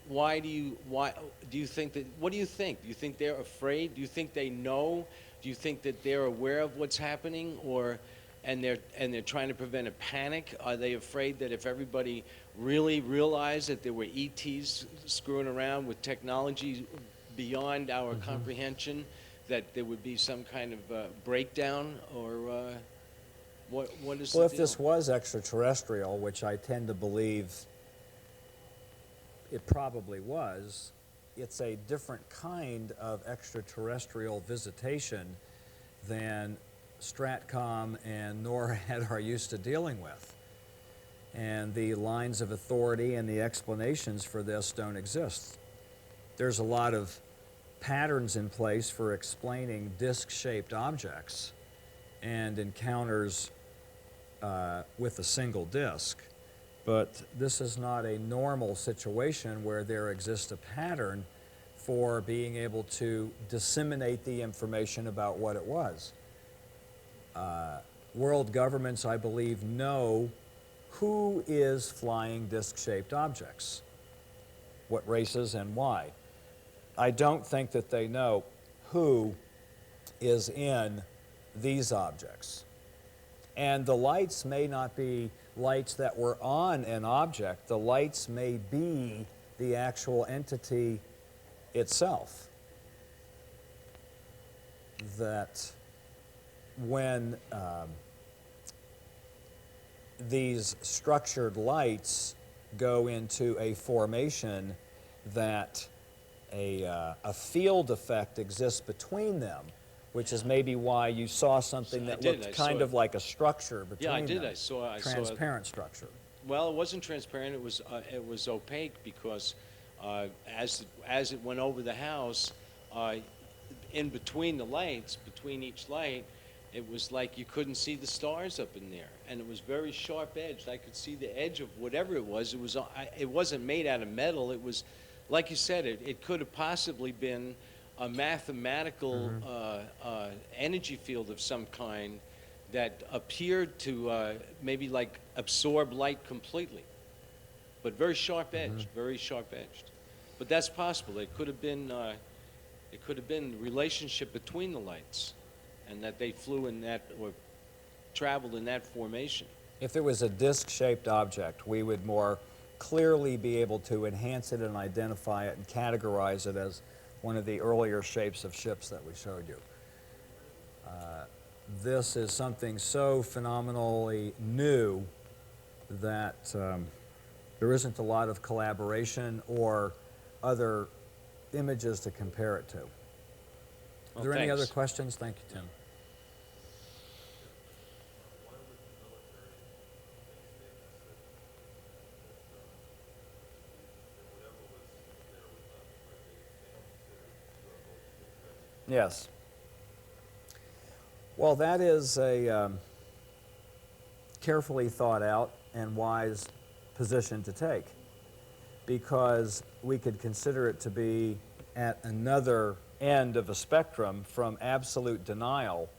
why do you think that, what do you think? Do you think they're afraid? Do you think they know? Do you think that they're aware of what's happening, and they're trying to prevent a panic? Are they afraid that if everybody really realized that there were ETs screwing around with technology beyond our comprehension, that there would be some kind of breakdown, or what is the Well, if deal? this was extraterrestrial, which I tend to believe it probably was, it's a different kind of extraterrestrial visitation than Stratcom and NORAD are used to dealing with. And the lines of authority and the explanations for this don't exist. There's a lot of patterns in place for explaining disc-shaped objects and encounters with a single disc. But this is not a normal situation where there exists a pattern for being able to disseminate the information about what it was. World governments, I believe, know who is flying disc-shaped objects, what races and why. I don't think that they know who is in these objects. And the lights may not be lights that were on an object. The lights may be the actual entity itself. That when these structured lights go into a formation, that a field effect exists between them, which is maybe why you saw something that looked kind of like a structure between them. Yeah, I did. I saw transparent structure. Well, it wasn't transparent. It was opaque because as it went over the house, in between the lights, between each light, it was like you couldn't see the stars up in there, and it was very sharp-edged. I could see the edge of whatever it was. It wasn't made out of metal. It was, like you said, it could have possibly been a mathematical energy field of some kind that appeared to maybe like absorb light completely, but very sharp-edged, very sharp-edged. But that's possible. It could have been the relationship between the lights, and that they flew in that or traveled in that formation. If there was a disc-shaped object, we would more clearly be able to enhance it and identify it and categorize it as one of the earlier shapes of ships that we showed you. This is something so phenomenally new that there isn't a lot of collaboration or other images to compare it to. Are there any other questions? Thank you, Tim. Yes. Well, that is a carefully thought out and wise position to take, because we could consider it to be at another end of a spectrum from absolute denial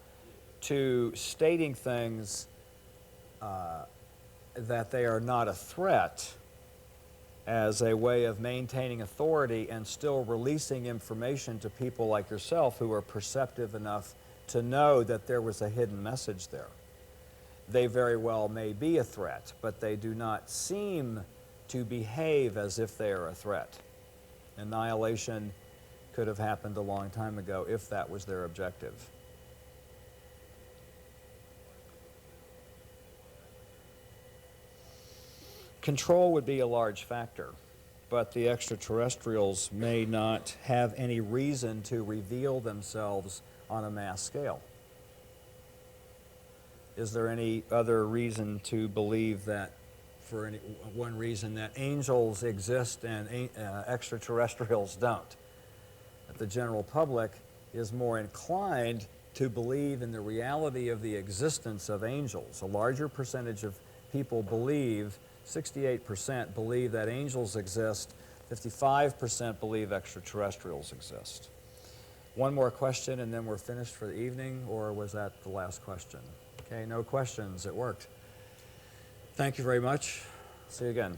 to stating things that they are not a threat as a way of maintaining authority and still releasing information to people like yourself who are perceptive enough to know that there was a hidden message there. They very well may be a threat, but they do not seem to behave as if they are a threat. Annihilation could have happened a long time ago if that was their objective. Control would be a large factor, but the extraterrestrials may not have any reason to reveal themselves on a mass scale. Is there any other reason to believe that, for one reason, that angels exist and extraterrestrials don't? That the general public is more inclined to believe in the reality of the existence of angels. A larger percentage of people believe, 68% believe that angels exist, 55% believe extraterrestrials exist. One more question and then we're finished for the evening, or was that the last question? Okay, no questions. It worked. Thank you very much. See you again.